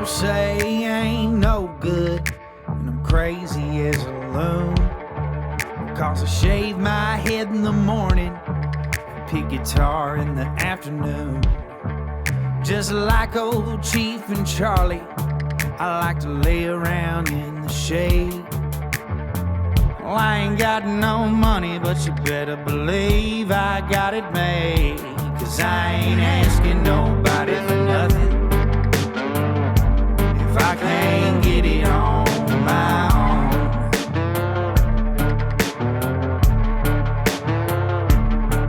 People say I ain't no good, and I'm crazy as a loon. Cause I shave my head in the morning, pick guitar in the afternoon. Just like old Chief and Charlie, I like to lay around in the shade. Well, I ain't got no money, but you better believe I got it made. Cause I ain't asking nobody for nothing if I can't get it on my own.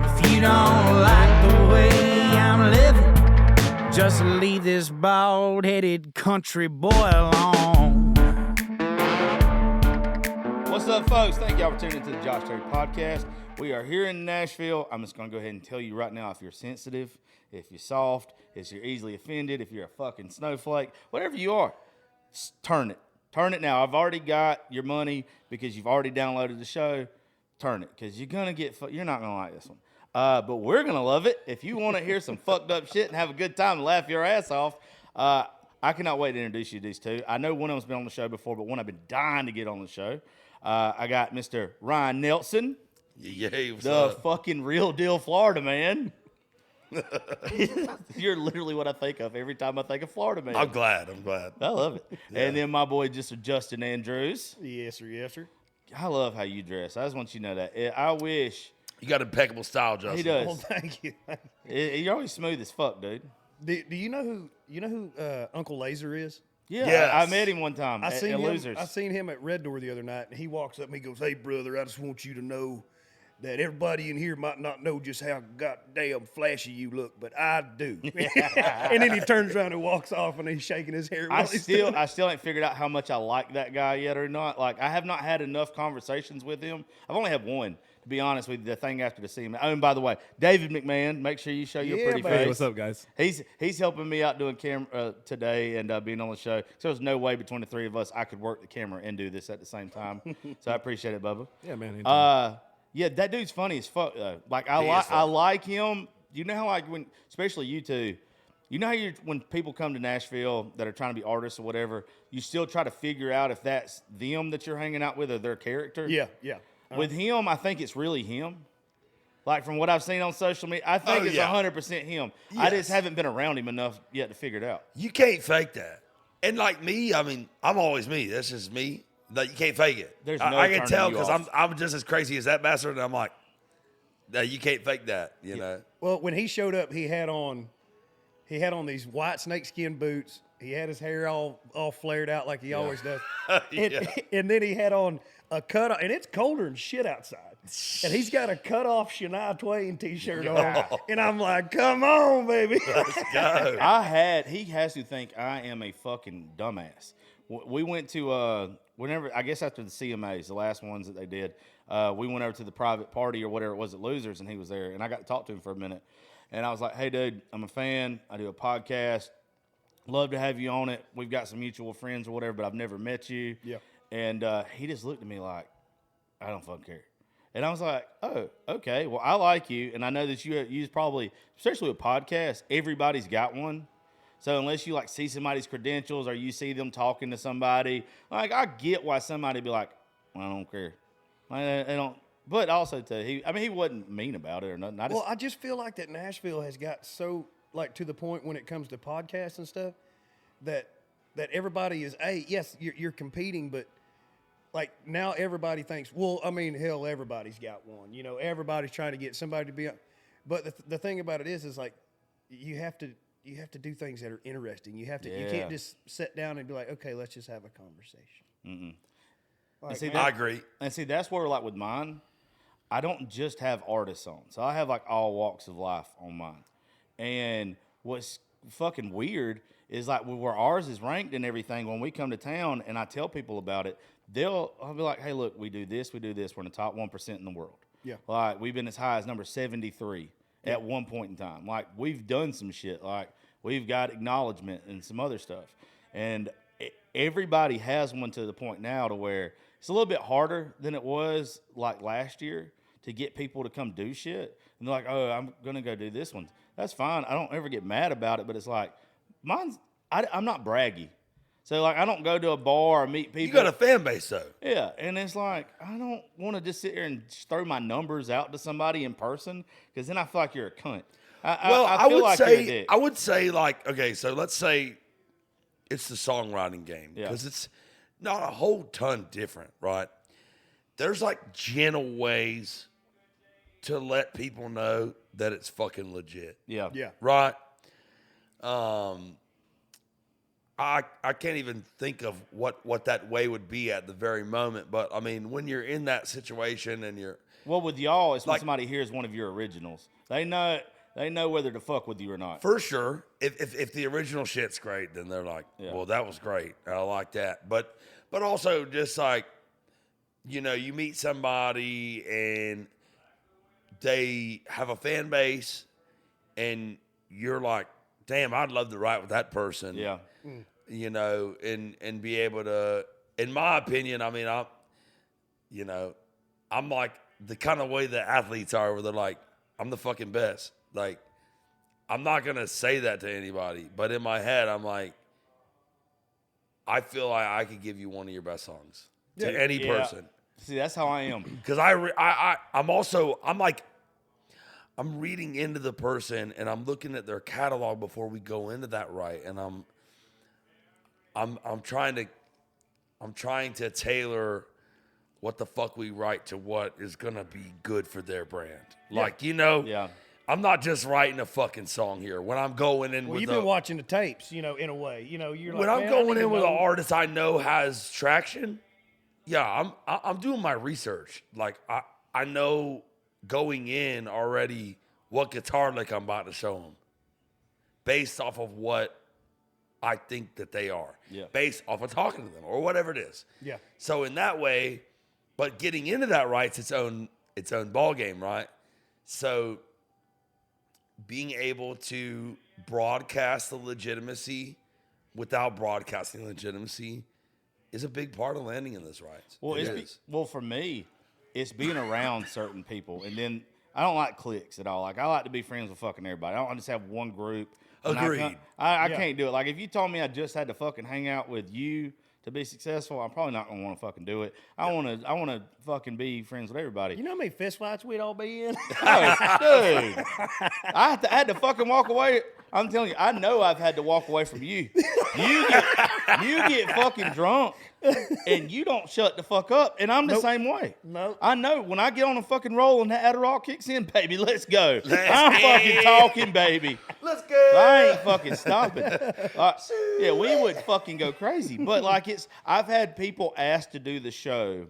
If you don't like the way I'm living, just leave this bald-headed country boy alone. What's up, folks? Thank y'all for tuning into the Josh Terry Podcast. We are here in Nashville. I'm just going to go ahead and tell you right now, if you're sensitive, if you're soft, if you're easily offended, if you're a fucking snowflake, whatever you are, turn it. Turn it now. I've already got your money because you've already downloaded the show. Turn it, because you're not going to like this one. But we're going to love it. If you want to hear some fucked up shit and have a good time and laugh your ass off, I cannot wait to introduce you to these two. I know one of them's been on the show before, but one I've been dying to get on the show. I got Mr. Ryan Nelson, what's the up? fucking real deal Florida man. You're literally what I think of every time I think of Florida man. I'm glad. I love it. Yeah. And then my boy, Justin Andrews. Yes, sir. I love how you dress. I just want you to know that. I wish. You got impeccable style, Justin. He does. Well, thank you. You're always smooth as fuck, dude. Do you know who Uncle Laser is? Yeah, Yes. I met him one time at him, Losers. I seen him at Red Door the other night, and he walks up and he goes, "Hey, brother, I just want you to know that everybody in here might not know just how goddamn flashy you look, but I do." And then he turns around and walks off, and he's shaking his hair. I still ain't figured out how much I like that guy yet or not. Like, I have not had enough conversations with him. I've only had one, to be honest with you, the thing after to see him. Oh, and by the way, David McMahon, make sure you show your Yeah, pretty man. face. Hey, what's up, guys? He's helping me out doing camera today and being on the show. So there's no way between the three of us I could work the camera and do this at the same time. So I appreciate it, Bubba. Yeah, man. Anytime. Yeah, that dude's funny as fuck though. Like I like him. You know how like when, especially you two, you know how when people come to Nashville that are trying to be artists or whatever, you still try to figure out if that's them that you're hanging out with or their character. Yeah. With him, I think it's really him. Like from what I've seen on social media, I think it's 100% him. Yes. I just haven't been around him enough yet to figure it out. You can't fake that. And like me, I mean, I'm always me. That's just me. Like, you can't fake it. There's no I can turning tell you because off. I'm just as crazy as that bastard, and I'm like, no, you can't fake that. You know. Well, when he showed up, he had on these white snakeskin boots. He had his hair all flared out like he always does. And then he had on a cut, and it's colder than shit outside. And he's got a cut-off Shania Twain T-shirt on. And I'm like, come on, baby. Let's go. He has to think I am a fucking dumbass. We went to, I guess after the CMAs, the last ones that they did, we went over to the private party or whatever it was at Losers, and he was there. And I got to talk to him for a minute. And I was like, hey, dude, I'm a fan. I do a podcast. Love to have you on it. We've got some mutual friends or whatever, but I've never met you. Yeah. And he just looked at me like, I don't fucking care. And I was like, oh, okay. Well, I like you, and I know that you probably, especially with podcasts, everybody's got one. So unless you like see somebody's credentials or you see them talking to somebody, like I get why somebody be like, I don't care. I don't. But also too, he wasn't mean about it or nothing. I just feel like that Nashville has got so like to the point when it comes to podcasts and stuff that everybody is yes, you're competing, but like now everybody thinks, well, I mean, hell, everybody's got one. You know, everybody's trying to get somebody to be on. But the thing about it is like you have to do things that are interesting. You can't just sit down and be like, okay, let's just have a conversation. Mm-mm. Like, I agree. And see, that's where like with mine, I don't just have artists on. So I have like all walks of life on mine. And what's fucking weird is like where ours is ranked and everything, when we come to town and I tell people about it, I'll be like, hey, look, we do this. We're in the top 1% in the world. Yeah. Like we've been as high as number 73 at one point in time. Like we've done some shit. Like we've got acknowledgement and some other stuff. And everybody has one to the point now to where it's a little bit harder than it was like last year to get people to come do shit. And they're like, oh, I'm going to go do this one. That's fine. I don't ever get mad about it, but it's like, I'm not braggy. So, like, I don't go to a bar or meet people. You got a fan base, though. Yeah, and it's like, I don't want to just sit here and just throw my numbers out to somebody in person because then I feel like you're a cunt. I feel like you're a dick. I would say, like, okay, so let's say it's the songwriting game because it's not a whole ton different, right? There's, like, gentle ways to let people know that it's fucking legit. Yeah. Right? I can't even think of what that way would be at the very moment, but I mean, when you're in that situation and you're with y'all, it's when like, somebody hears one of your originals. They know whether to fuck with you or not. for sure. If the original shit's great, then they're like, well, that was great. I like that. But also just like, you know, you meet somebody and they have a fan base, and you're like, damn, I'd love to write with that person. Yeah. You know, and be able to, in my opinion, I mean, I'm like the kind of way that athletes are where they're like, I'm the fucking best. Like, I'm not going to say that to anybody, but in my head, I'm like, I feel like I could give you one of your best songs to any person. See, that's how I am. Because I'm reading into the person and I'm looking at their catalog before we go into that and I'm trying to tailor what the fuck we write to what is gonna be good for their brand. Like, you know, I'm not just writing a fucking song here. When I'm going in, you've been watching the tapes, you know, in a way. You know, you're when like, I'm going in with an artist I know has traction. Yeah, I'm doing my research. Like I know going in already what guitar lick I'm about to show them, based off of what I think that they are, based off of talking to them or whatever it is. Yeah. So in that way, but getting into that writes its own ball game, right? So being able to broadcast the legitimacy without broadcasting legitimacy is a big part of landing in this rights. Well, for me, it's being around certain people, and then I don't like cliques at all. Like, I like to be friends with fucking everybody. I don't just have one group. Agreed. I can't do it. Like, if you told me I just had to fucking hang out with you to be successful, I'm probably not gonna want to fucking do it. I want to fucking be friends with everybody. You know how many fist fights we'd all be in? Oh, dude, I had to fucking walk away. I'm telling you, I know I've had to walk away from you. You get fucking drunk, and you don't shut the fuck up, and I'm the same way. Nope. I know when I get on a fucking roll and that Adderall kicks in, baby, let's go. I'm fucking talking, baby. Let's go. I ain't fucking stopping. Yeah, we would fucking go crazy. But like I've had people ask to do the show,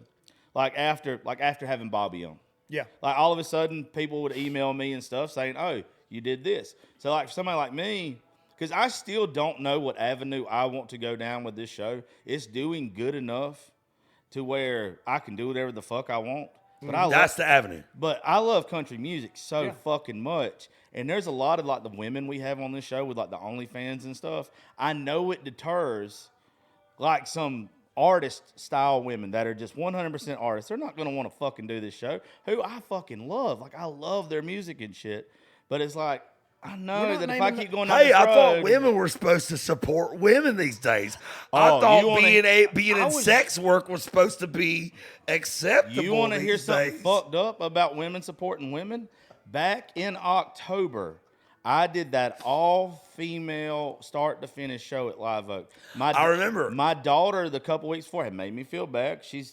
like after having Bobby on. Yeah. Like all of a sudden, people would email me and stuff saying, "Oh, you did this." So like for somebody like me, because I still don't know what avenue I want to go down with this show. It's doing good enough to where I can do whatever the fuck I want. But That's the avenue. But I love country music so fucking much. And there's a lot of like the women we have on this show with like the OnlyFans and stuff. I know it deters like some artist style women that are just 100% artists. They're not going to want to fucking do this show, who I fucking love. Like, I love their music and shit. But it's like, I know that if I keep going down this road... I thought women were supposed to support women these days. I thought being in sex work was supposed to be acceptable. You want to hear something days. fucked up about women supporting women? Back in October, I did that all-female start-to-finish show at Live Oak. I remember. My daughter, the couple weeks before, had made me feel bad. She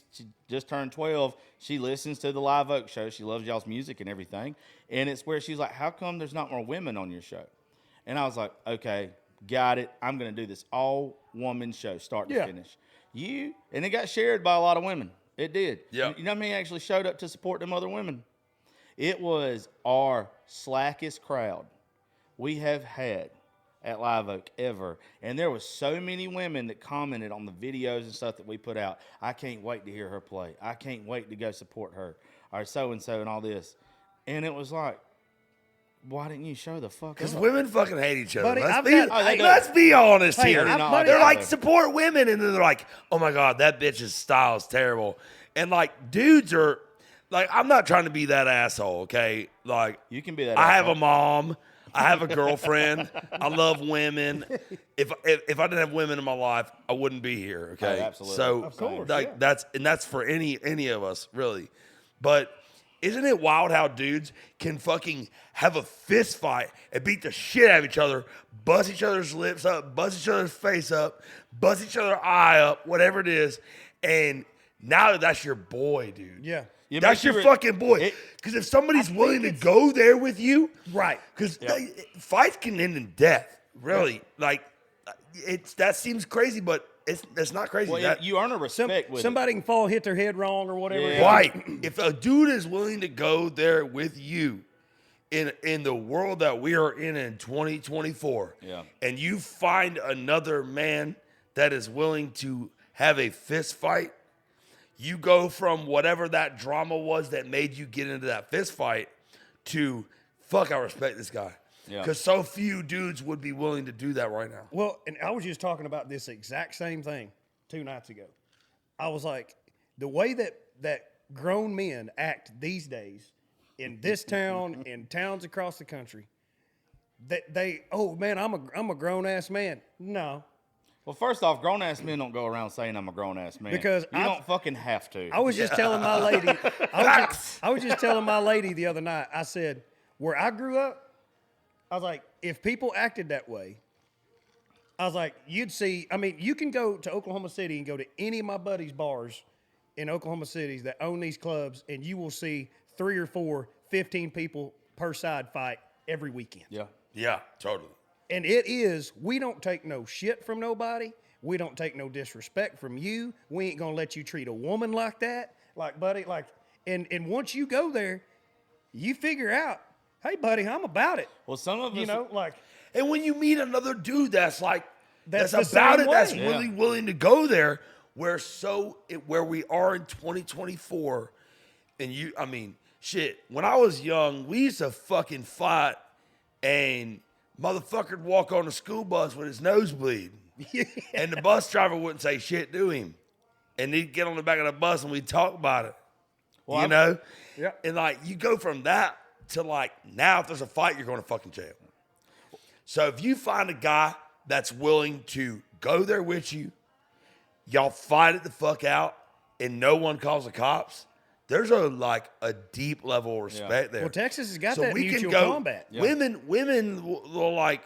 just turned 12. She listens to the Live Oak show. She loves y'all's music and everything. And it's where she's like, how come there's not more women on your show? And I was like, okay, got it. I'm going to do this all-woman show, start to finish. And it got shared by a lot of women. It did. Yeah. You know how many actually showed up to support them other women? It was our slackest crowd we have had at Live Oak ever. And there was so many women that commented on the videos and stuff that we put out. I can't wait to hear her play. I can't wait to go support her. Or so-and-so and all this. And it was like, why didn't you show the fuck up? Because women fucking hate each other. Buddy, Let's be honest here. They're like, other. support women. And then they're like, oh my God, that bitch's style is terrible. And like, dudes are, like, I'm not trying to be that asshole, okay? Like, You can be that I have asshole. a mom. I have a girlfriend. I love women. If I didn't have women in my life, I wouldn't be here. Okay, Oh, absolutely. So Of course, like yeah. that's for any of us really. But isn't it wild how dudes can fucking have a fist fight and beat the shit out of each other, bust each other's lips up, bust each other's face up, bust each other's eye up, whatever it is, and now that's your boy, dude. Yeah. Yeah, That's make your sure fucking boy. it- Because if somebody's willing to it's- go there with you, Right. because fights can end in death. Really, like that seems crazy, but it's not crazy. Well, That- you earn a respect with it. Somebody can fall, hit their head wrong or whatever. Yeah. right. If a dude is willing to go there with you in the world that we are in 2024, Yeah. and you find another man that is willing to have a fist fight, you go from whatever that drama was that made you get into that fist fight to fuck, I respect this guy. Yeah. Because so few dudes would be willing to do that right now. Well, and I was just talking about this exact same thing 2 nights ago. I was like, the way that grown men act these days in this town, in towns across the country, that they, oh man, I'm a grown ass man. No, Well, first off, grown ass men don't go around saying I'm a grown ass man Because you I've- don't fucking have to. I was just telling my lady. I was just telling my lady the other night. I said, where I grew up, I was like, if people acted that way, I was like, you'd see. I mean, you can go to Oklahoma City and go to any of my buddies' bars in Oklahoma City that own these clubs, and you will see 3 or 4, 15 people per side fight every weekend. Yeah. Yeah, totally. And it is, we don't take no shit from nobody. We don't take no disrespect from you. We ain't gonna let you treat a woman like that. Like, buddy, like, and once you go there, you figure out, hey, buddy, I'm about it. Well, some of us, You know, like, And when you meet another dude that's like That's that's the about same it, that's way. really willing to go there, where we are in 2024, and you, I mean, shit. When I was young, we used to fucking fight, and motherfucker'd walk on the school bus with his nose bleeding, and the bus driver wouldn't say shit to him, and he'd get on the back of the bus and we'd talk about it, Well, you know. Yeah. And like you go from that to like now, if there's a fight, you're going to fucking jail. So if you find a guy that's willing to go there with you, y'all fight it the fuck out, and no one calls the cops, there's a deep level of respect there. well, Texas has got So that we can mutual go. combat. Yeah. Women will like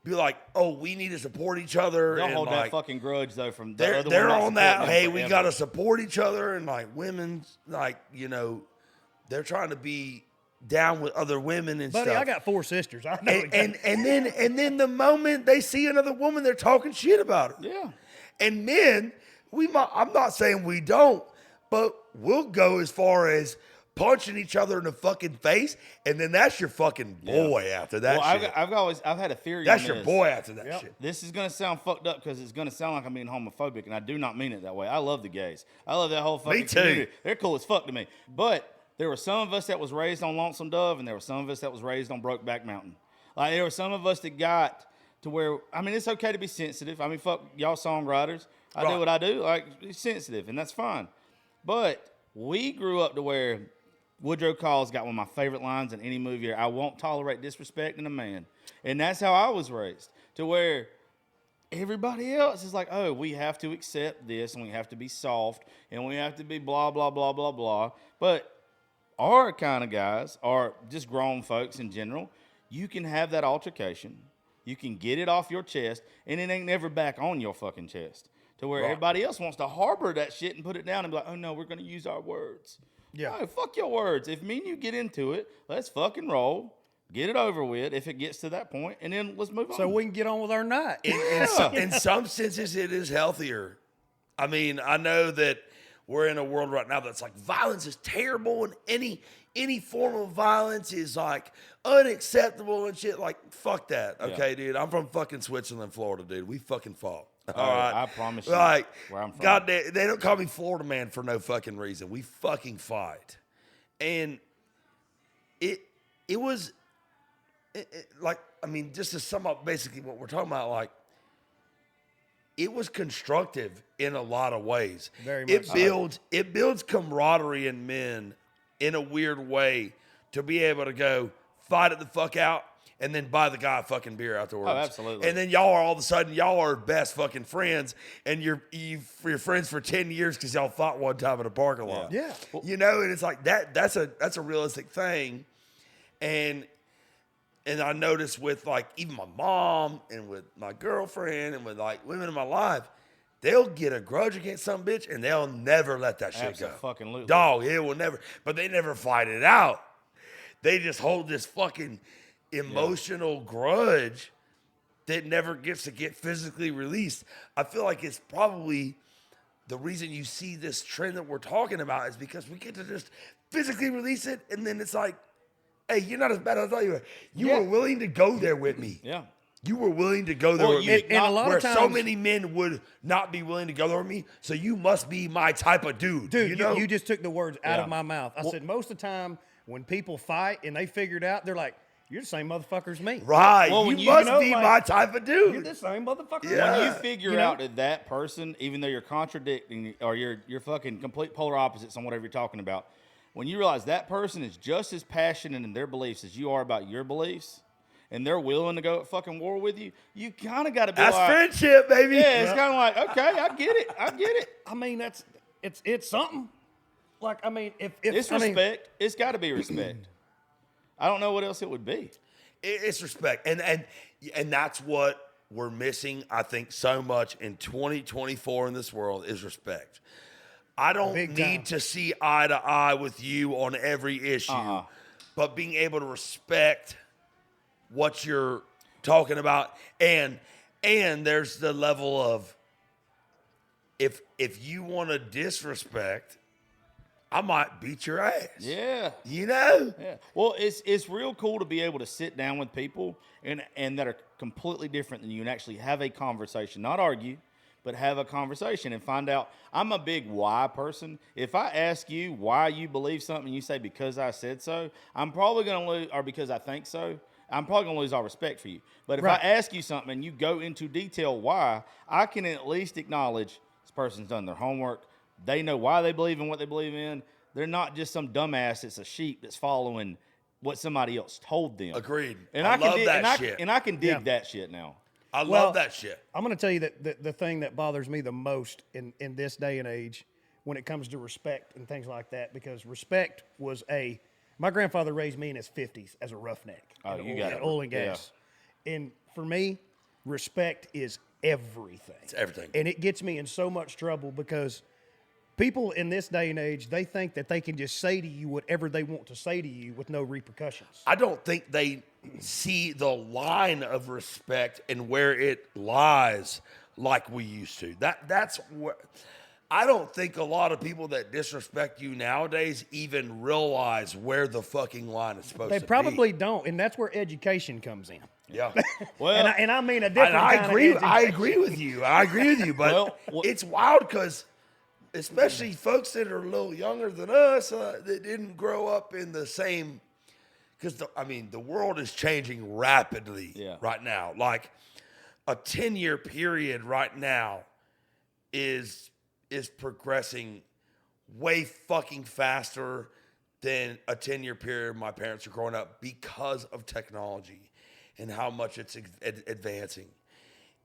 be like, oh, we need to support each other. don't and hold like, that fucking grudge though from the other they're one not on that. supporting Hey, them we forever. got to support each other, and like women's like they're trying to be down with other women and Buddy, stuff. I got 4 sisters. I know and then the moment they see another woman, they're talking shit about her. Yeah. And men, I'm not saying we don't, but we'll go as far as punching each other in the fucking face, and then that's your fucking boy after that Well, shit. I've had a theory. That's on your this. boy after that Yep. shit. This is gonna sound fucked up because it's gonna sound like I'm being homophobic, and I do not mean it that way. I love the gays. I love that whole fucking too. community. They're cool as fuck to me. But there were some of us that was raised on Lonesome Dove, and there were some of us that was raised on Brokeback Mountain. Like there were some of us that got to where I mean it's okay to be sensitive. I mean fuck y'all songwriters. I do Right. what I do. Like be sensitive, and that's fine. But we grew up to where Woodrow Call's got one of my favorite lines in any movie. I won't tolerate disrespect in a man. And that's how I was raised, to where everybody else is like, oh, we have to accept this, and we have to be soft, and we have to be blah, blah, blah, blah, blah. But our kind of guys, or just grown folks in general, you can have that altercation. You can get it off your chest, and it ain't never back on your fucking chest. To where Right. everybody else wants to harbor that shit and put it down and be like, oh, no, we're going to use our words. Yeah. No, fuck your words. If me and you get into it, let's fucking roll. Get it over with if it gets to that point, and then let's move on. so we can get on with our night. In some senses, it is healthier. I mean, I know that we're in a world right now that's like violence is terrible, and any form of violence is like unacceptable and shit. Like, fuck that. Okay, dude. I'm from fucking Switzerland, Florida, dude. We fucking fought. All right. I promise you, Like, where I'm from. God, they don't call me Florida man for no fucking reason. We fucking fight. And it was like, I mean, just to sum up basically what we're talking about, like, it was constructive in a lot of ways. Very much so. It builds camaraderie in men in a weird way to be able to go fight it the fuck out and then buy the guy a fucking beer afterwards. Oh, absolutely. And then y'all are all of a sudden, y'all are best fucking friends, and you're friends for 10 years because y'all fought one time in a parking lot. Yeah. You know, and it's like that's a realistic thing. And I notice with like even my mom and with my girlfriend and with like women in my life, they'll get a grudge against some bitch and they'll never let that shit go. Absolutely. Dog, it will never. But they never fight it out. They just hold this fucking emotional grudge that never gets to get physically released. I feel like it's probably the reason you see this trend that we're talking about is because we get to just physically release it, and then it's like, hey, you're not as bad as I thought you were. You were willing to go there with me. Yeah. You were willing to go there Well, with me. and a lot where of times, so many men would not be willing to go there with me, so you must be my type of dude. Dude, you know? you just took the words out Yeah. of my mouth. I said most of the time when people fight and they figure it out, they're like, "You're the same motherfucker as me. Right. Well, you when you must know, be like, my type of dude. You're the same motherfucker." Yeah. as When me." you figure You know? out that person, even though you're contradicting or you're fucking complete polar opposites on whatever you're talking about, when you realize that person is just as passionate in their beliefs as you are about your beliefs, and they're willing to go at fucking war with you, you kind of got to be That's like, friendship, baby. yeah, it's kind of like, okay, I get it. I mean, it's something. Like, I mean, if It's I mean, respect. It's got to be respect. I don't know what else it would be. It's respect, and that's what we're missing. I think so much in 2024 in this world is respect. I don't Big need time. to see eye to eye with you on every issue, but being able to respect what you're talking about, and there's the level of if you want to disrespect, I might beat your ass. Yeah. You know? Yeah. Well, it's real cool to be able to sit down with people and that are completely different than you and actually have a conversation, not argue, but have a conversation and find out. I'm a big why person. If I ask you why you believe something, you say because I said so, I'm probably going to lose, or because I think so, I'm probably going to lose all respect for you. But if Right. I ask you something and you go into detail why, I can at least acknowledge this person's done their homework. They know why they believe in what they believe in. They're not just some dumbass that's a sheep that's following what somebody else told them. Agreed. And I I, can love dig, that and I, shit. And I can dig Yeah. that shit now. I Well, love that shit. I'm going to tell you that the thing that bothers me the most in this day and age when it comes to respect and things like that, because respect was my grandfather raised me in his 50s as a roughneck. Oh, in you oil, got in it. oil and gas. And for me, respect is everything. It's everything. And it gets me in so much trouble because people in this day and age, they think that they can just say to you whatever they want to say to you with no repercussions. I don't think they see the line of respect and where it lies like we used to. That's where I don't think a lot of people that disrespect you nowadays even realize where the fucking line is supposed They to be. probably don't, and that's where education comes in. Yeah. Well, And I mean a And different I kind agree. of I education. agree with you. I agree with you. But Well, it's wild because, especially folks that are a little younger than us, that didn't grow up in the same. Because the world is changing rapidly right now. Like a 10-year period right now is progressing way fucking faster than a 10-year period my parents are growing up because of technology and how much it's advancing.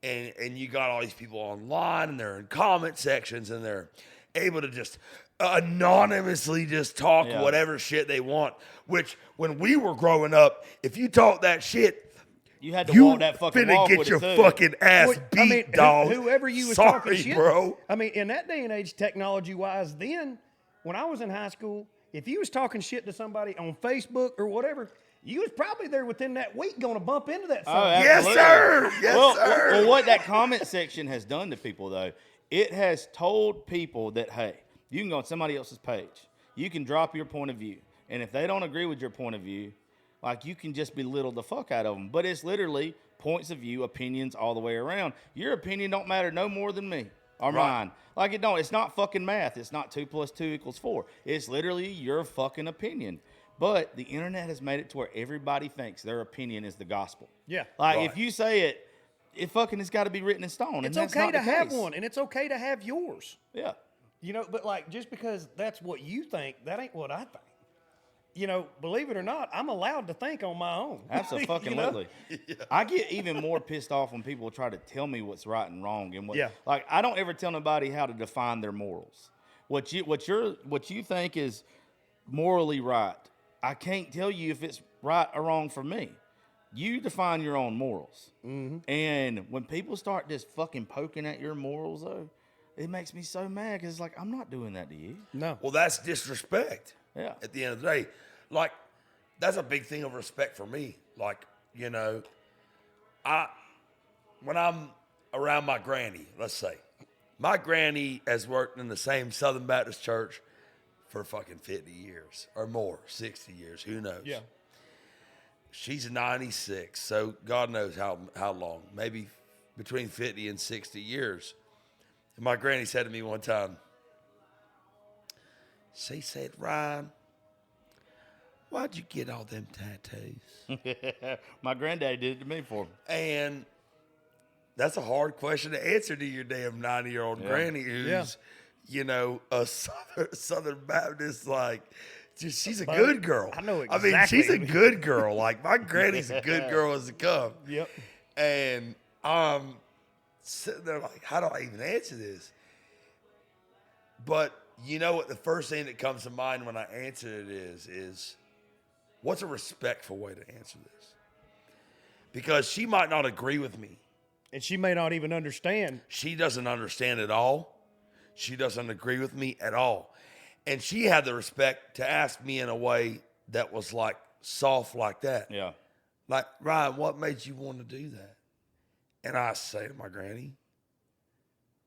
And you got all these people online and they're in comment sections and they're able to just anonymously just talk whatever shit they want, which when we were growing up, if you talk that shit, you had to you walk that fucking finna walk get with your it too. fucking ass Well, beat, I mean, dog. whoever you was Sorry, talking shit, bro. I mean, in that day and age, technology-wise, then when I was in high school, if you was talking shit to somebody on Facebook or whatever, you was probably there within that week going to bump into that. Oh, something. Yes, absolutely. sir. Yes, well, sir. Well, what that comment section has done to people, though, it has told people that, hey, you can go on somebody else's page. You can drop your point of view. And if they don't agree with your point of view, like, you can just belittle the fuck out of them. But it's literally points of view, opinions all the way around. Your opinion don't matter no more than me or mine. Like, it don't. It's not fucking math. It's not 2 + 2 = 4. It's literally your fucking opinion. But the internet has made it to where everybody thinks their opinion is the gospel. Yeah. Like, Right. if you say it, it fucking has got to be written in stone. It's and that's okay not to the have case. one, and it's okay to have yours. Yeah. You know, but like just because that's what you think, that ain't what I think. you know, believe it or not, I'm allowed to think on my own. Absolutely. I get even more pissed off when people try to tell me what's right and wrong, and like I don't ever tell nobody how to define their morals. What you think is morally right, I can't tell you if it's right or wrong for me. You define your own morals. Mm-hmm. And when people start just fucking poking at your morals, though, it makes me so mad because it's like, I'm not doing that to you. No. Well, that's disrespect. Yeah. At the end of the day, like, that's a big thing of respect for me. Like, you know, when I'm around my granny, let's say, my granny has worked in the same Southern Baptist church for fucking 50 years or more, 60 years, who knows? Yeah. She's 96, so God knows how long, maybe between 50 and 60 years. And my granny said to me one time, she said, Ryan, why'd you get all them tattoos? My granddaddy did it to me for me. And that's a hard question to answer to your damn 90-year-old granny who's, you know, a Southern Baptist, like, she's a good girl. I know exactly. I mean, she's a good girl. Like, my granny's a good girl as it comes. Yep. And I'm sitting there like, how do I even answer this? But you know what? The first thing that comes to mind when I answer it is what's a respectful way to answer this? Because she might not agree with me. And she may not even understand. She doesn't understand at all. She doesn't agree with me at all. And she had the respect to ask me in a way that was like soft like that. Yeah. Like, Ryan, what made you want to do that? And I say to my granny,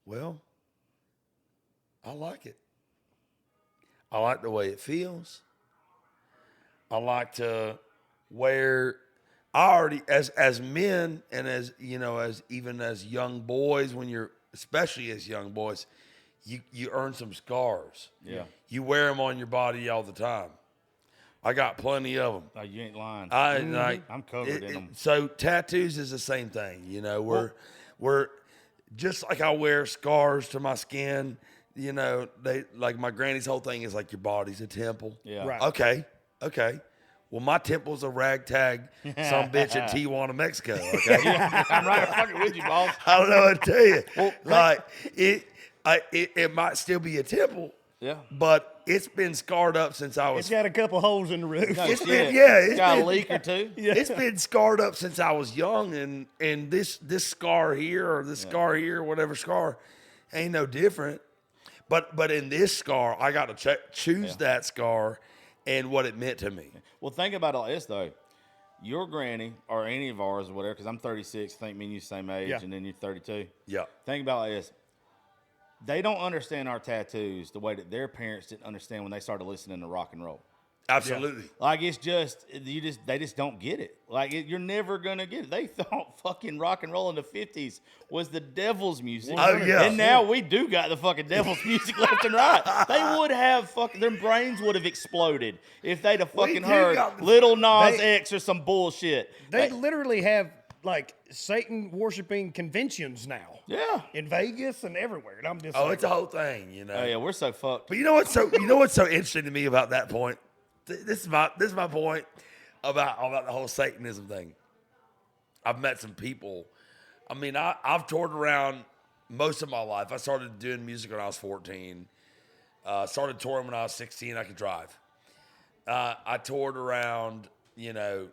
well, I like it. I like the way it feels. I like to wear, I already, as men and as, you know, as even as young boys, when you're, especially as young boys, you earn some scars. Yeah. You wear them on your body all the time. I got plenty of them. Oh, you ain't lying. I'm covered in them. So tattoos is the same thing. You know, we're just like I wear scars to my skin. You know, they like my granny's whole thing is like your body's a temple. Yeah. Right. Okay. Well, my temple's a ragtag some bitch in Tijuana, Mexico. Okay. I'm right fucking with you, boss. I don't know what to tell you. Like it might still be a temple. Yeah. But it's been scarred up since I was. It's got a couple holes in the roof. No, It's it's got been a leak or two. Yeah. It's been scarred up since I was young, and this scar here or this scar here, whatever scar, ain't no different. But in this scar, I got to choose that scar and what it meant to me. Well, think about all this though. Your granny or any of ours or whatever, because I'm 36. I think me and you same age, and then you're 32. Yeah. Think about this. They don't understand our tattoos the way that their parents didn't understand when they started listening to rock and roll. Absolutely. Like it's just they just don't get it. Like you're never gonna get it. They thought fucking rock and roll in the 50s was the devil's music. Oh, yeah. And now we do got the fucking devil's music left and right. They would have their brains would have exploded if they'd have fucking heard Little Nas X or some bullshit. They literally have like Satan worshiping conventions now. Yeah. In Vegas and everywhere. And I'm just Oh, it's a whole thing, you know. Oh yeah, we're so fucked. But you know what's so interesting to me about that point? This is my point about the whole Satanism thing. I've met some people. I mean, I've toured around most of my life. I started doing music when I was 14. Started touring when I was 16. I could drive. I toured around, you know,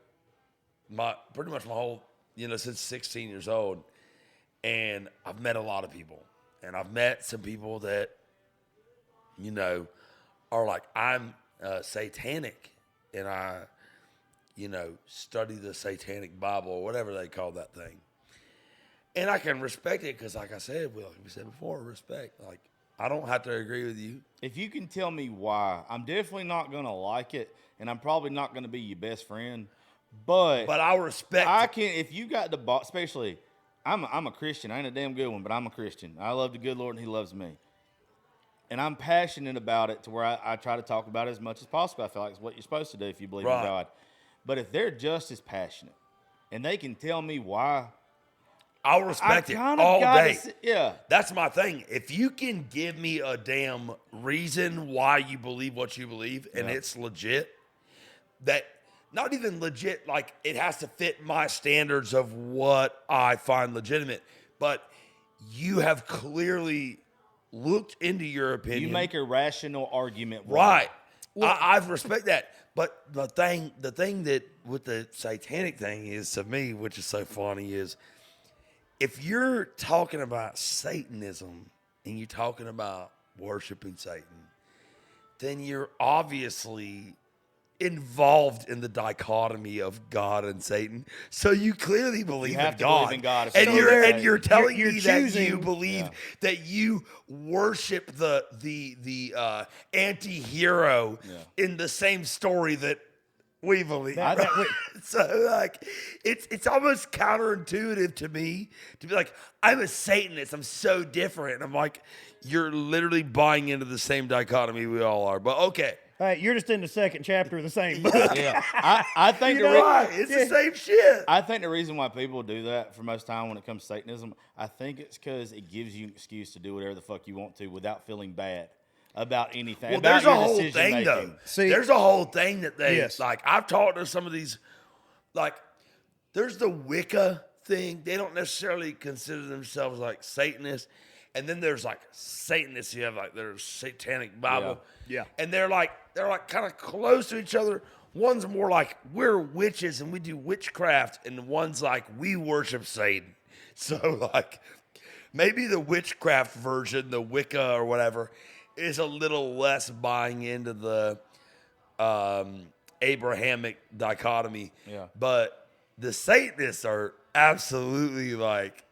pretty much my whole, you know, since 16 years old. And I've met a lot of people. And I've met some people that, you know, are like, I'm satanic, and I, you know, study the satanic Bible or whatever they call that thing. And I can respect it because, like I said, like we said before, respect. Like, I don't have to agree with you. If you can tell me why, I'm definitely not going to like it, and I'm probably not going to be your best friend. But I'll respect I can, if you got the boss, especially, I'm a Christian. I ain't a damn good one, but I'm a Christian. I love the good Lord, and He loves me. And I'm passionate about it to where I try to talk about it as much as possible. I feel like it's what you're supposed to do if you believe in God. But if they're just as passionate and they can tell me why, I'll respect it all day. Yeah. That's my thing. If you can give me a damn reason why you believe what you believe and it's legit, that not even legit, like it has to fit my standards of what I find legitimate, but you have clearly looked into your opinion. You make a rational argument. Right. I respect that. But the thing that with the satanic thing is, to me, which is so funny, is if you're talking about Satanism and you're talking about worshiping Satan, then you're obviously involved in the dichotomy of God and Satan. So you clearly believe, have in, to God. believe in God if And you're you're telling you're me that you choosing- believe that you worship the anti-hero in the same story that we believe. So like it's almost counterintuitive to me to be like, I'm a Satanist, I'm so different. And I'm like, you're literally buying into the same dichotomy we all are. But okay. Hey, you're just in the second chapter of the same book. Yeah, I think Right, it's the same shit. I think the reason why people do that for most time when it comes to Satanism, I think it's because it gives you an excuse to do whatever the fuck you want to without feeling bad about anything. Well, about there's your a whole decision thing making. though. See- There's a whole thing that they Yes. like. I've talked to some of these, like, there's the Wicca thing. They don't necessarily consider themselves like Satanists, and then there's like Satanists. You have like their Satanic Bible, Yeah. and they're like kind of close to each other. One's more like we're witches and we do witchcraft, and one's like we worship Satan. So like maybe the witchcraft version, the Wicca or whatever, is a little less buying into the Abrahamic dichotomy. Yeah. But the Satanists are absolutely like,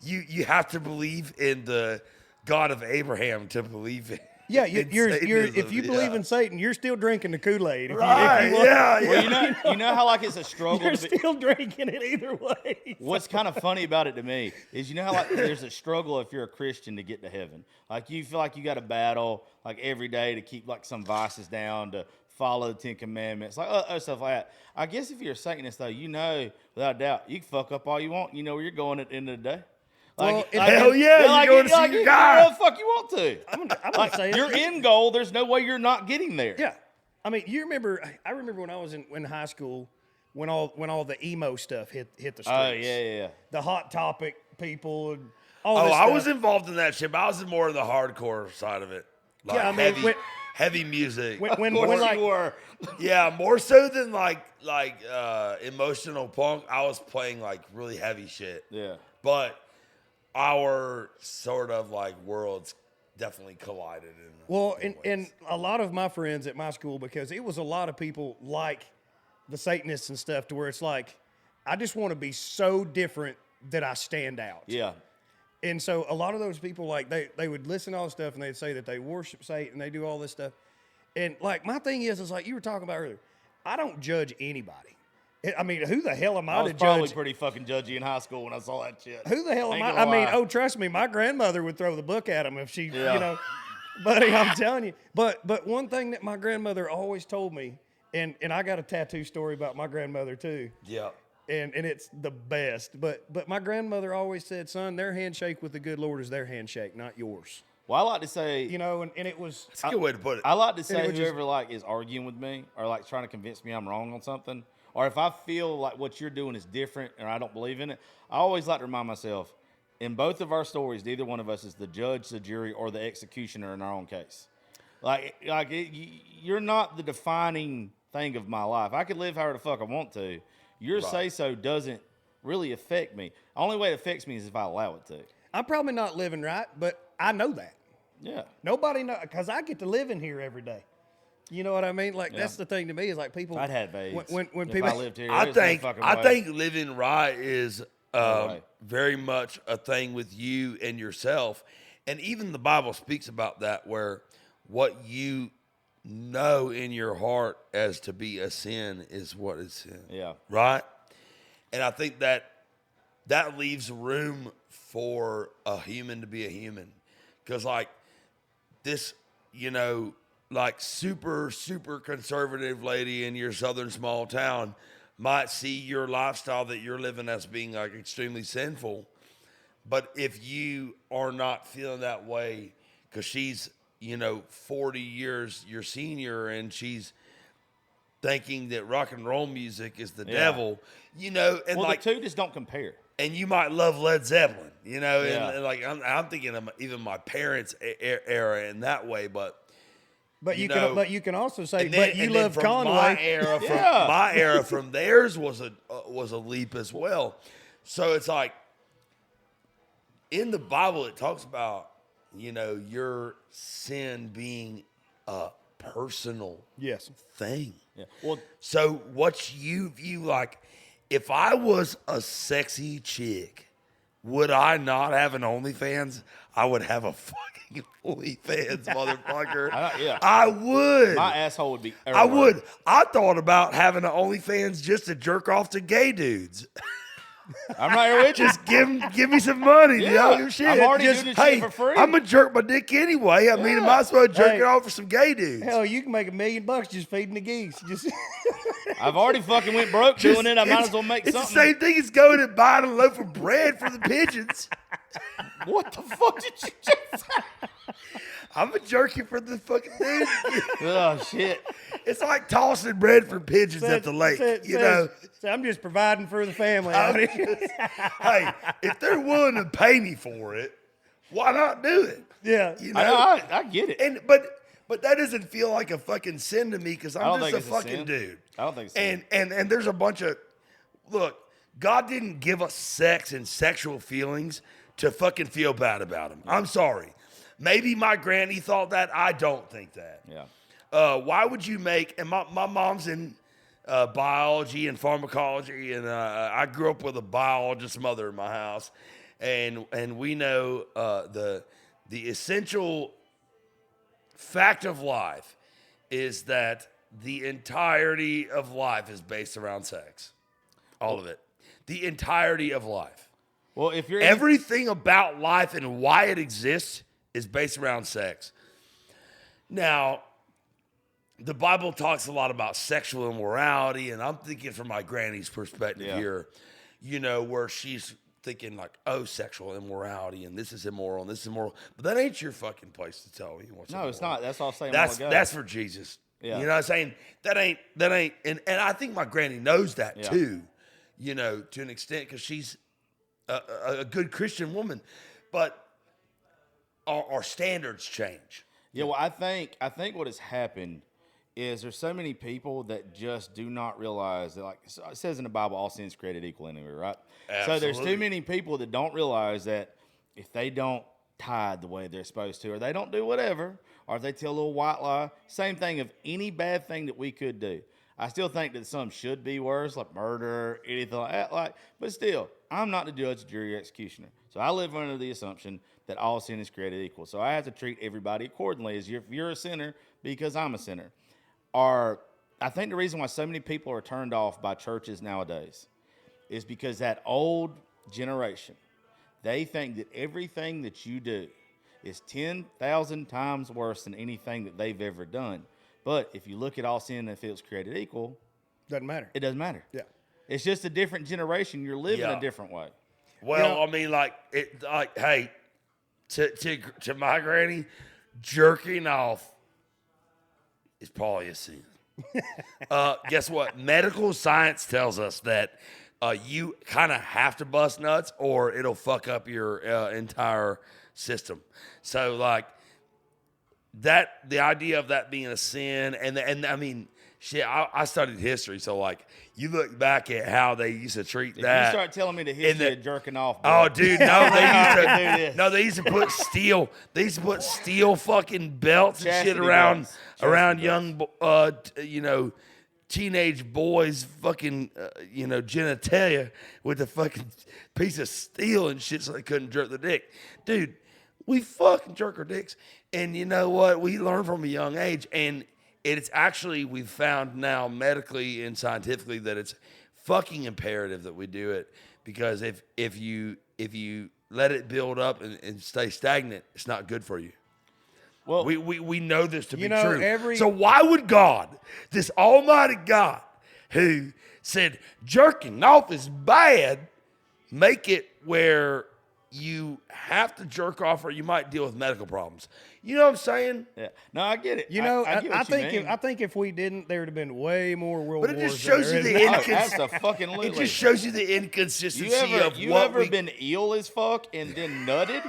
you have to believe in the God of Abraham to believe in. Yeah, in you're Satanism. if you believe in Satan, you're still drinking the Kool-Aid. If Right, you, if you want, yeah. Well, you know how like it's a struggle. you're To be, still drinking it either way. what's kind of funny about it to me is, you know how like there's a struggle if you're a Christian to get to heaven. Like you feel like you got to battle like every day to keep like some vices down, to follow the 10 Commandments, like stuff like that. I guess if you're a Satanist though, you know without a doubt you can fuck up all you want. You know where you're going at the end of the day. Well, hell yeah, you're going to see your guy. Where the fuck you want to. I'm gonna say Your end goal, there's no way you're not getting there. Yeah, I mean, I remember when I was in high school, when all the emo stuff hit the streets. Oh yeah. The Hot Topic people and all Oh, this I stuff. was involved in that shit, but I was more in the hardcore side of it. Like Yeah, I mean, heavy music. when Of course like you were. Yeah, more so than like emotional punk. I was playing like really heavy shit. Yeah. But our sort of like worlds definitely collided. and a lot of my friends at my school, because it was a lot of people like the Satanists and stuff, to where it's like, I just want to be so different that I stand out. Yeah. And so a lot of those people, like they would listen to all this stuff and they'd say that they worship Satan, they do all this stuff. And like my thing is like you were talking about earlier, I don't judge anybody. I mean, who the hell am I I was to probably judge? pretty fucking judgy in high school when I saw that shit. Who the hell am Ain't I? gonna I mean, lie. oh, trust me, my grandmother would throw the book at him if she, Yeah. you know. Buddy, I'm telling you. But one thing that my grandmother always told me, and I got a tattoo story about my grandmother too. Yeah. And it's the best. But my grandmother always said, son, their handshake with the good Lord is their handshake, not yours. Well, I like to say, You know, and it was That's a good way to put it. I like to say would just- whoever like is arguing with me or like trying to convince me I'm wrong on something, or if I feel like what you're doing is different and I don't believe in it, I always like to remind myself, in both of our stories, neither one of us is the judge, the jury, or the executioner in our own case. You're not the defining thing of my life. I could live however the fuck I want to. Your say-so doesn't really affect me. The only way it affects me is if I allow it to. I'm probably not living right, but I know that. Yeah. Nobody know, because I get to live in here every day. You know what I mean? Like, that's the thing to me, is like people. I'd have AIDS. When if people. I lived here, I there's no think fucking I way. think living right is way. very much a thing with you and yourself, and even the Bible speaks about that, where what you know in your heart as to be a sin is what is sin. Yeah. Right? And I think that leaves room for a human to be a human, because like this, you know, like super conservative lady in your southern small town might see your lifestyle that you're living as being like extremely sinful. But if you are not feeling that way because she's, you know, 40 years your senior and she's thinking that rock and roll music is the devil, you know, and well, like the two just don't compare. and you might love Led Zeppelin, you know, Yeah. and like I'm thinking of even my parents' era in that way, but But know, you can also say, and then, but you and then love from Conway. my era from theirs was a leap as well. So it's like in the Bible it talks about, you know, your sin being a personal Yes. thing. Yeah. Well, So what you view, like, if I was a sexy chick, would I not have an OnlyFans? I would have a fucking OnlyFans, motherfucker. yeah. I would. my asshole would be. I would. I thought about having an OnlyFans just to jerk off to gay dudes. I'm right here with you. Just give me some money. Yeah. You know, your shit. I'm already Just, doing this shit for free. I'm gonna jerk my dick anyway. I mean, I might as well jerk Hey. it off for some gay dudes. Hell, you can make $1 million just feeding the geese. Just I've already fucking went broke doing it. I might as well make it's something. the same thing as going and buying a loaf of bread for the pigeons. What the fuck did you just say? I'm a jerky for the fucking dudes. Oh shit! It's like tossing bread for pigeons at the lake. You know. So I'm just providing for the family out here. Hey, if they're willing to pay me for it, why not do it? Yeah. You I know. know. I get it. And but that doesn't feel like a fucking sin to me because I don't I'm think just a it's a fucking sin. dude. I don't think it's a sin. And there's a bunch of look. God didn't give us sex and sexual feelings to fucking feel bad about them. I'm sorry. Maybe my granny thought that. I don't think that. Yeah. Why would you make? And my mom's in biology and pharmacology, and I grew up with a biologist mother in my house, and we know the essential fact of life is that the entirety of life is based around sex, all of it, the entirety of life. Well, if you're Everything about life and why it exists is based around sex. Now, the Bible talks a lot about sexual immorality, and I'm thinking from my granny's perspective here, you know, where she's thinking like, oh, sexual immorality, and this is immoral, and this is immoral. But that ain't your fucking place to tell me what's no, it's immoral. not. That's all I'm saying. That's for Jesus. Yeah. You know what I'm saying? That ain't, and I think my granny knows that too, you know, to an extent, because she's a good Christian woman, but our standards change. Yeah, well, I think what has happened is there's so many people that just do not realize that, like it says in the Bible, all sins created equal anyway, right? So there's Absolutely. too many people that don't realize that if they don't tithe the way they're supposed to, or they don't do whatever, or if they tell a little white lie, same thing of any bad thing that we could do. I still think that some should be worse, like murder, anything like that. But still, I'm not the judge, jury, or executioner. So I live under the assumption that all sin is created equal. So I have to treat everybody accordingly as if you're a sinner because I'm a sinner. Or I think the reason why so many people are turned off by churches nowadays is because that old generation, they think that everything that you do is 10,000 times worse than anything that they've ever done. But if you look at all sin and feels created equal, Doesn't matter. it doesn't matter. Yeah. It's just a different generation. You're living Yeah. a different way. Well, You know- I mean, hey, to my granny, jerking off is probably a sin. Guess what? Medical science tells us that you kind of have to bust nuts or it'll fuck up your entire system. So, like, the idea of that being a sin, and I mean, shit, I studied history, so, like, you look back at how they used to treat If that. you start telling me the history of jerking off, bro, Oh, dude, no, this. they used to put steel. They used to put steel fucking belts and shit Chastity around belts. Chastity young, teenage boys' fucking, genitalia with a fucking piece of steel and shit, so they couldn't jerk the dick. Dude, we fucking jerk our dicks, and you know what? We learn from a young age, and it's actually, we've found now medically and scientifically that it's fucking imperative that we do it, because if you let it build up and stay stagnant, it's not good for you. Well, We know this to be know, true. So why would God, this almighty God who said jerking off is bad, make it where you have to jerk off or you might deal with medical problems. You know what I'm saying? Yeah. No, I get it. You know, I get what you mean. I think if we didn't, there would have been way more world But it wars. just shows you than the there is inconsistency. Absolutely. It just shows you the inconsistency of You what ever we... been ill as fuck and then nutted?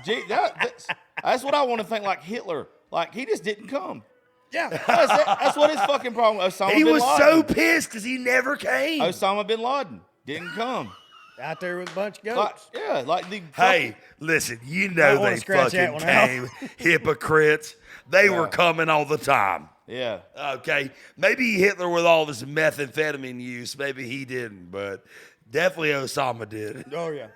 Gee, that's what I want to think. Like Hitler, like he just didn't come. Yeah. That's what his fucking problem. Osama He bin was Laden. so pissed because he never came. Osama bin Laden didn't come. Out there with a bunch of goats. Like, yeah, like the Hey, listen, you I know wanna they scratch that fucking one out. came. Hypocrites. They were coming all the time. yeah. Okay. Maybe Hitler with all this methamphetamine use, maybe he didn't, but definitely Osama did. Oh yeah.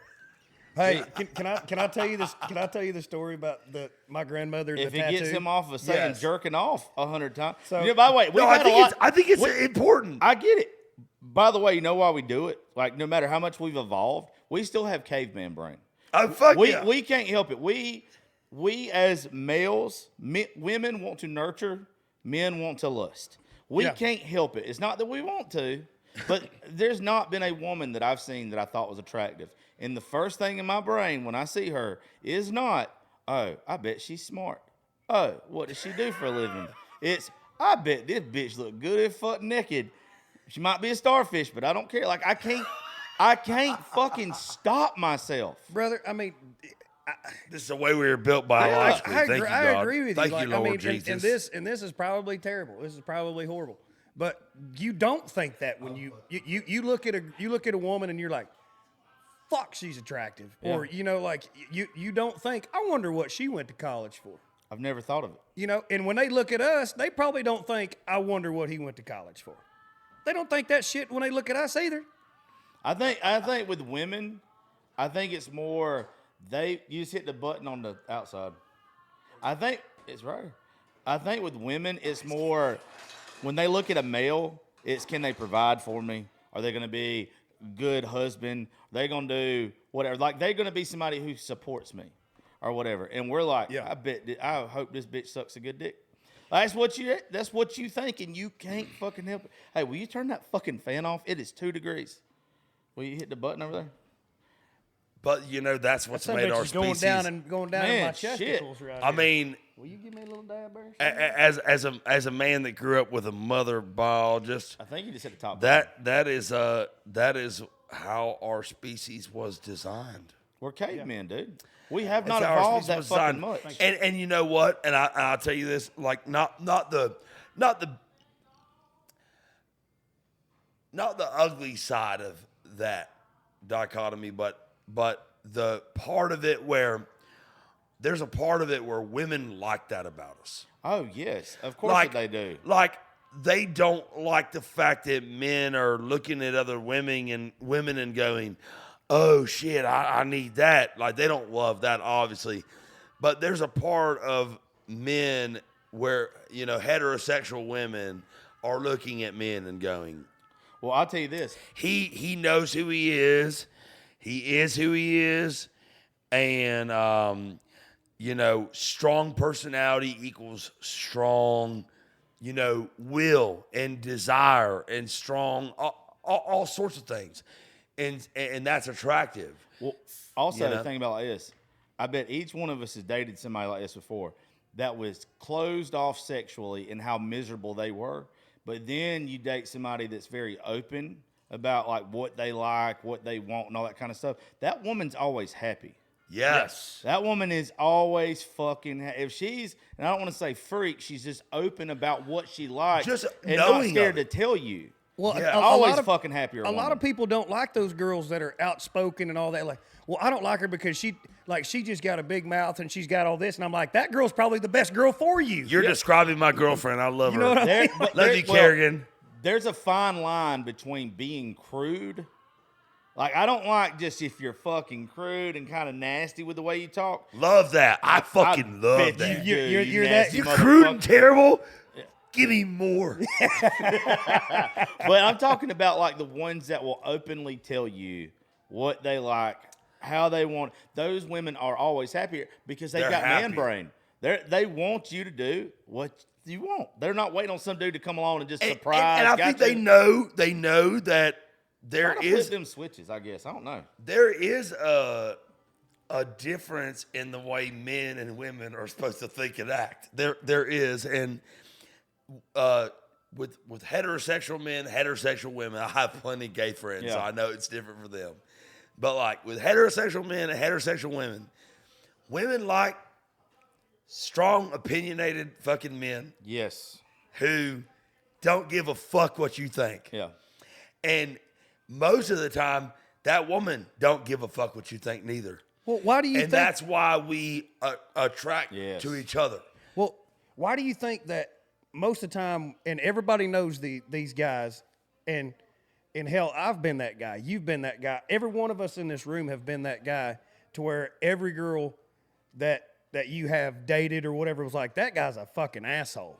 Hey, can I tell you this? Can I tell you the story about my grandmother? If the he tattoo? gets him off of saying Yes. jerking off 100 times. So- You know, by the way, we've No, I had a think lot. it's important. I get it. By the way, you know why we do it? Like, no matter how much we've evolved, we still have caveman brain. Oh, fuck yeah. We can't help it. We as males, women want to nurture, men want to lust. We Yeah. can't help it. It's not that we want to, but there's not been a woman that I've seen that I thought was attractive. And the first thing in my brain when I see her is not, oh, I bet she's smart. Oh, what does she do for a living? It's, I bet this bitch look good as fuck naked. She might be a starfish, but I don't care. Like, I can't fucking stop myself. brother. I mean, This is the way we were built biologically. Thank you, God. I agree with Thank you. you, Like, Lord I mean, Jesus. and this is probably terrible. This is probably horrible. But you don't think that when you look at a woman and you're like, fuck, she's attractive, or you know, like you don't think, I wonder what she went to college for. I've never thought of it. You know, and when they look at us, they probably don't think, I wonder what he went to college for. They don't think that shit when they look at us either. I think with women, I think it's more you just hit the button on the outside. I think it's right. I think with women, it's more when they look at a male, it's can they provide for me? Are they going to be good husband? Are they going to do whatever? Like they're going to be somebody who supports me or whatever. And we're like, Yeah. I hope this bitch sucks a good dick. That's what you think, and you can't fucking help it. Hey, will you turn that fucking fan off? It is 2 degrees. Will you hit the button over there? But, you know, that's what's That made our bitch is species. going down in Man, my shit. chesticles right I here. mean, Will you give me a little dab there? as a man that grew up with a mother biologist, I think you just hit the top. that is how our species was designed. We're cavemen, dude. We have That's not how our evolved species that was fucking designed. much. And you know what? And I'll tell you this, like not the ugly side of that dichotomy, but the part of it where there's a part of it where women like that about us. Oh yes, of course Like they do. Like they don't like the fact that men are looking at other women and going, oh shit, I need that. Like they don't love that, obviously. But there's a part of men where, you know, heterosexual women are looking at men and going, Well, I'll tell you this. he knows who he is. He is who he is. And, you know, strong personality equals strong, you know, will and desire and strong, all sorts of things. And that's attractive. Well, also You know? think about it like this. I bet each one of us has dated somebody like this before that was closed off sexually and how miserable they were. But then you date somebody that's very open about like what they like, what they want, and all that kind of stuff. That woman's always happy. Yes. That woman is always fucking. If she's, and I don't want to say freak, she's just open about what she likes, Just and not knowing scared of to tell you. Well, Yeah. Always fucking happier. A lot of people don't like those girls that are outspoken and all that. Like, well, I don't like her because she just got a big mouth and she's got all this, and I'm like, that girl's probably the best girl for you. You're describing my girlfriend. I love her. know what I mean? Love you, Kerrigan. There's a fine line between being crude. Like, I don't like just if you're fucking crude and kind of nasty with the way you talk. Love that. I fucking love bet that. You do, You're you that- nasty You're crude and motherfucker. terrible. Give me more. But I'm talking about like the ones that will openly tell you what they like, how they want. Those women are always happier because they've They're got man happy. brain. They want you to do what you want. They're not waiting on some dude to come along and just surprise. And I think they know that there Try to flip is them switches, I guess. I don't know. there is a difference in the way men and women are supposed to think and act. There is, and with heterosexual men, heterosexual women, I have plenty of gay friends, so Yeah. I know it's different for them. But like with heterosexual men and heterosexual women, women like strong, opinionated fucking men Yes. who don't give a fuck what you think. Yeah. And most of the time, that woman don't give a fuck what you think neither. Well, why do you And think? that's why we attract Yes. to each other. Well, why do you think that most of the time, and everybody knows these guys, and hell, I've been that guy. You've been that guy. Every one of us in this room have been that guy to where every girl that you have dated or whatever was like, that guy's a fucking asshole.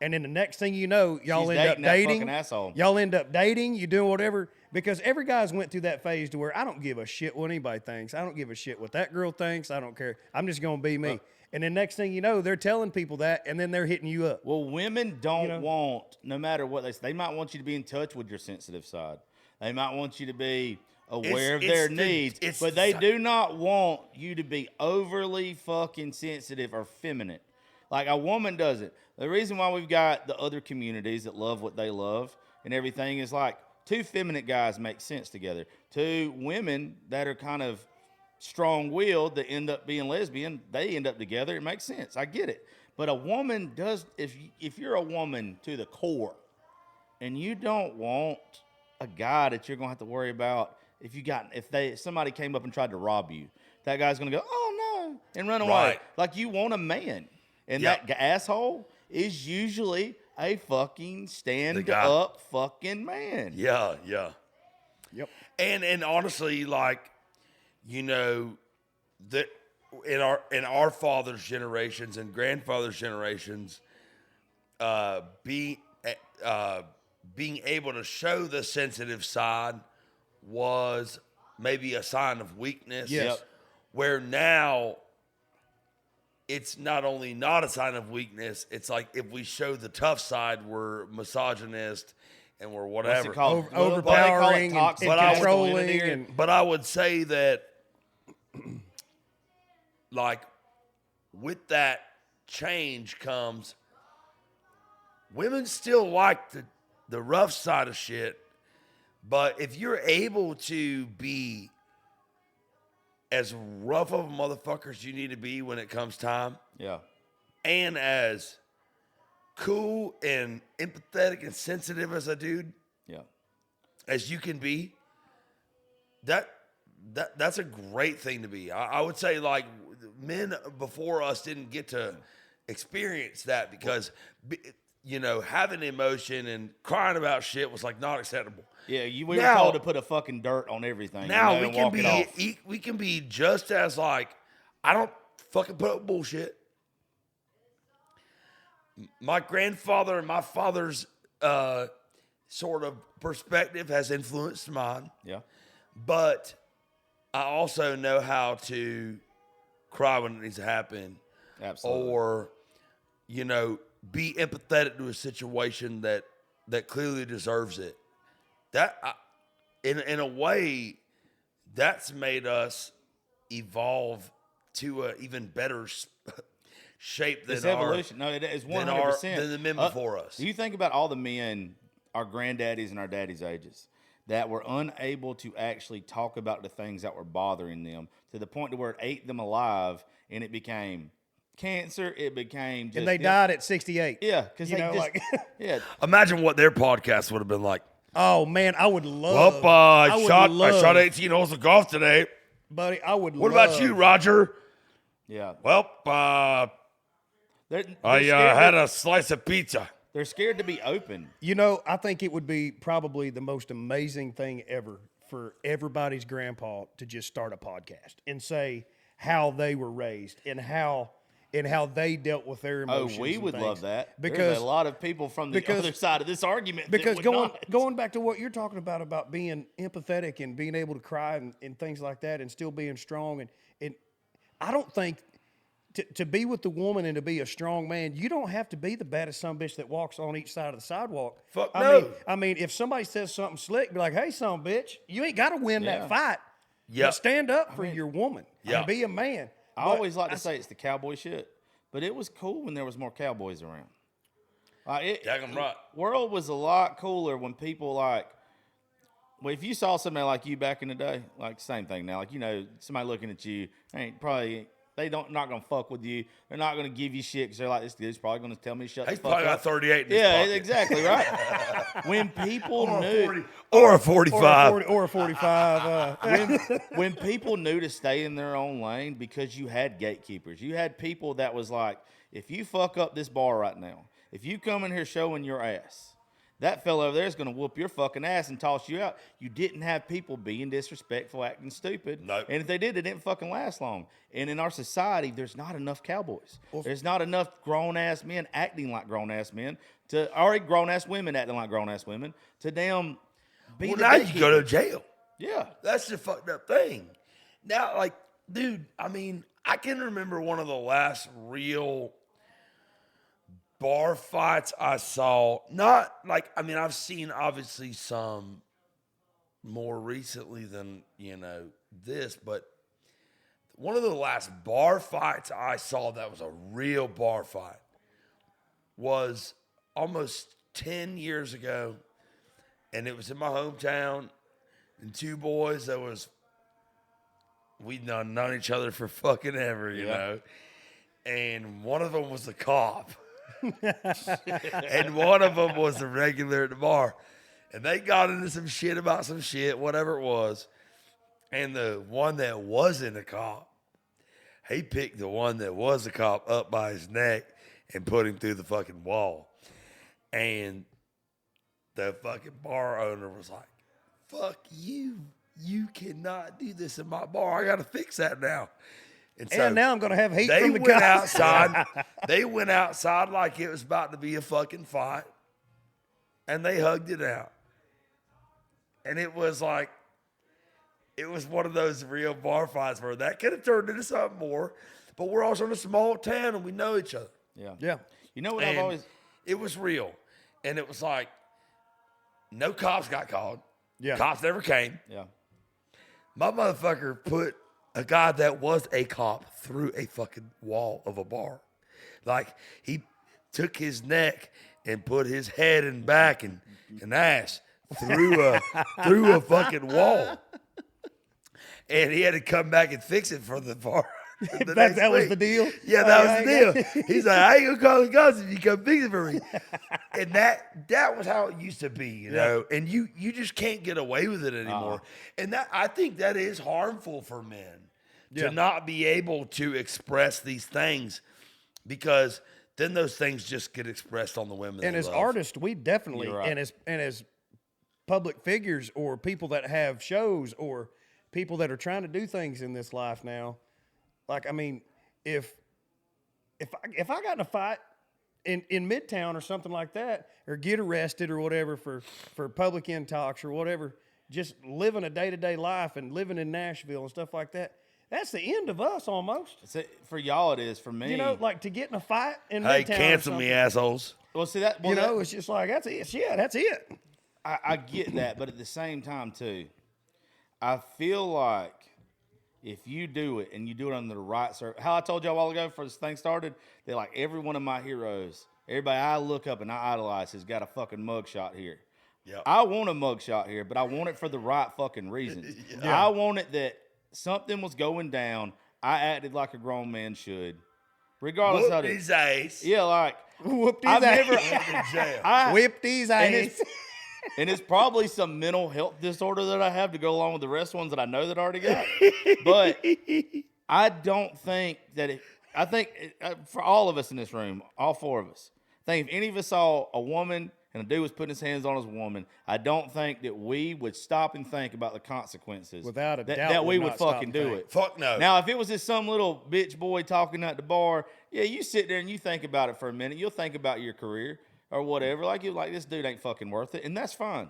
And then the next thing you know, y'all She's end up dating that dating. fucking asshole. Y'all end up dating. You doing whatever because every guy's went through that phase to where I don't give a shit what anybody thinks. I don't give a shit what that girl thinks. I don't care. I'm just gonna be me. And then next thing you know, they're telling people that, and then they're hitting you up. Well, women don't You know? want, no matter what they say, they might want you to be in touch with your sensitive side. They might want you to be aware of their needs, but they do not want you to be overly fucking sensitive or feminine. Like a woman doesn't. The reason why we've got the other communities that love what they love and everything is like two feminine guys make sense together. Two women that are kind of strong-willed that end up being lesbian, they end up together. It makes sense. I get it. But a woman does, if you're a woman to the core and you don't want a guy that you're going to have to worry about if somebody came up and tried to rob you, that guy's going to go, oh no, and run away. Right. Like you want a man. And Yep. that asshole is usually a fucking The guy. stand-up fucking man. Yeah, yeah. Yep. And honestly, like, you know, that in our fathers' generations and grandfathers' generations, being able to show the sensitive side was maybe a sign of weakness. Yes. Yep. Where now it's not only not a sign of weakness, it's like if we show the tough side, we're misogynist and we're What's whatever. it called? Overpowering They call it toxic and controlling. masculinity. And, But I would say that, like, with that change comes, women still like the rough side of shit. But if you're able to be as rough of a motherfucker as you need to be when it comes time, Yeah. and as cool and empathetic and sensitive as a dude Yeah. as you can be, that's a great thing to be. I would say, like, men before us didn't get to experience that because, you know, having emotion and crying about shit was like not acceptable. Yeah, we were Now- told to put a fucking dirt on everything. Now you know, we and can walk it off. be we can be just as like, I don't fucking put up with bullshit. My grandfather and my father's sort of perspective has influenced mine, Yeah. but I also know how to cry when it needs to happen, Absolutely. or, you know, be empathetic to a situation that clearly deserves it. In a way, that's made us evolve to an even better shape than It's evolution. No, it is 100%. than the men before us. Do you think about all the men, our granddaddies and our daddies' ages, that were unable to actually talk about the things that were bothering them to the point to where it ate them alive and it became cancer, it became just... and they died at 68. Yeah, because You they know, just... like, yeah. Imagine what their podcast would have been like. oh man, I would love. Well, I shot 18 holes of golf today. buddy. I would. What about you, Roger? Yeah. Well, They're I scared had to- a slice of pizza. They're scared to be open. You know, I think it would be probably the most amazing thing ever for everybody's grandpa to just start a podcast and say how they were raised and how they dealt with their Oh, emotions. we and would things. love that. because There's a lot of people from the because- other side of this argument. because that would not. going back to what you're talking about being empathetic and being able to cry and things like that and still being strong and I don't think to be with the woman and to be a strong man, you don't have to be the baddest sumbitch that walks on each side of the sidewalk. Fuck I no. mean, if somebody says something slick, be like, "Hey, sumbitch, you ain't got to win that fight. Yep. But stand up for your woman. Yeah. And be a man." I always like to say it's the cowboy shit, but it was cool when there was more cowboys around. Daggum right. World was a lot cooler when people like. Well, if you saw somebody like you back in the day, like same thing now, like somebody looking at you, not gonna fuck with you. They're not gonna give you shit because they're like, this dude's probably gonna tell me to shut He's the fuck probably up. got 38 in his Yeah, pocket. exactly right. When people knew, Or a 45. Or a 45. when people knew to stay in their own lane because you had gatekeepers, you had people that was like, if you fuck up this bar right now, if you come in here showing your ass, that fellow over there is going to whoop your fucking ass and toss you out. You didn't have people being disrespectful, acting stupid. Nope. And if they did, it didn't fucking last long. And in our society, there's not enough cowboys. There's not enough grown-ass men acting like grown-ass men, or grown-ass women acting like grown-ass women, to damn be Well, the now you gatekeeper. go to jail. Yeah. That's the fucked up thing. Now, like, dude, I can remember one of the last real bar fights I saw. Not like, I've seen obviously some more recently than, this, but one of the last bar fights I saw that was a real bar fight was almost 10 years ago, and it was in my hometown, and two boys that we'd known each other for fucking ever, you know, and one of them was a cop. And one of them was a regular at the bar. And they got into some shit about some shit, whatever it was. And the one that wasn't a cop, he picked the one that was a cop up by his neck and put him through the fucking wall. And the fucking bar owner was like, fuck you. You cannot do this in my bar. I got to fix that now. And so now I'm going to have hate they from the went guys. outside. They went outside like it was about to be a fucking fight. And they hugged it out. And it was like, it was one of those real bar fights where that could have turned into something more. But we're also in a small town and we know each other. Yeah. Yeah. You know what And I've always... it was real. And it was like, no cops got called. Yeah. Cops never came. Yeah. My motherfucker put a guy that was a cop through a fucking wall of a bar. Like, he took his neck and put his head and back and ass through a fucking wall. And he had to come back and fix it for the bar. That was the deal? Yeah, that was the deal. He's like, I ain't gonna call the cops if you come fix it for me. And that was how it used to be, you know. And you just can't get away with it anymore. And that, I think that is harmful for men to not be able to express these things, because then those things just get expressed on the women. And they as love. artists, we definitely, You're right. and as public figures or people that have shows or people that are trying to do things in this life now, like, if I got in a fight in Midtown or something like that, or get arrested or whatever for public intox or whatever, just living a day-to-day life and living in Nashville and stuff like that, that's the end of us almost. For y'all, it is. For me, You know, like to get in a fight in Hey, Midtown or cancel me, something, assholes. well, see that. Well, You know, that- it's just like, that's it. Yeah, that's it. I get that, but at the same time too, I feel like if you do it and you do it under the right how I told you a while ago before this thing started, that like every one of my heroes, everybody I look up and I idolize has got a fucking mugshot here. Yeah. I want a mugshot here, but I want it for the right fucking reasons. I want it that something was going down. I acted like a grown man should, regardless of Whoop it. his ass. Yeah, like Whooped his I've ass. never, In jail. Whipped his and ass. it's, and it's probably some mental health disorder that I have to go along with the rest ones that I know that I already got. But I don't think that I think for all of us in this room, all four of us, I think if any of us saw a woman and a dude was putting his hands on his woman, I don't think that we would stop and think about the consequences. Without a doubt, that we would would not stop fucking and do think. it. Fuck no. Now, if it was just some little bitch boy talking at the bar, yeah, you sit there and you think about it for a minute. You'll think about your career or whatever. Like you're like, this dude ain't fucking worth it, and that's fine.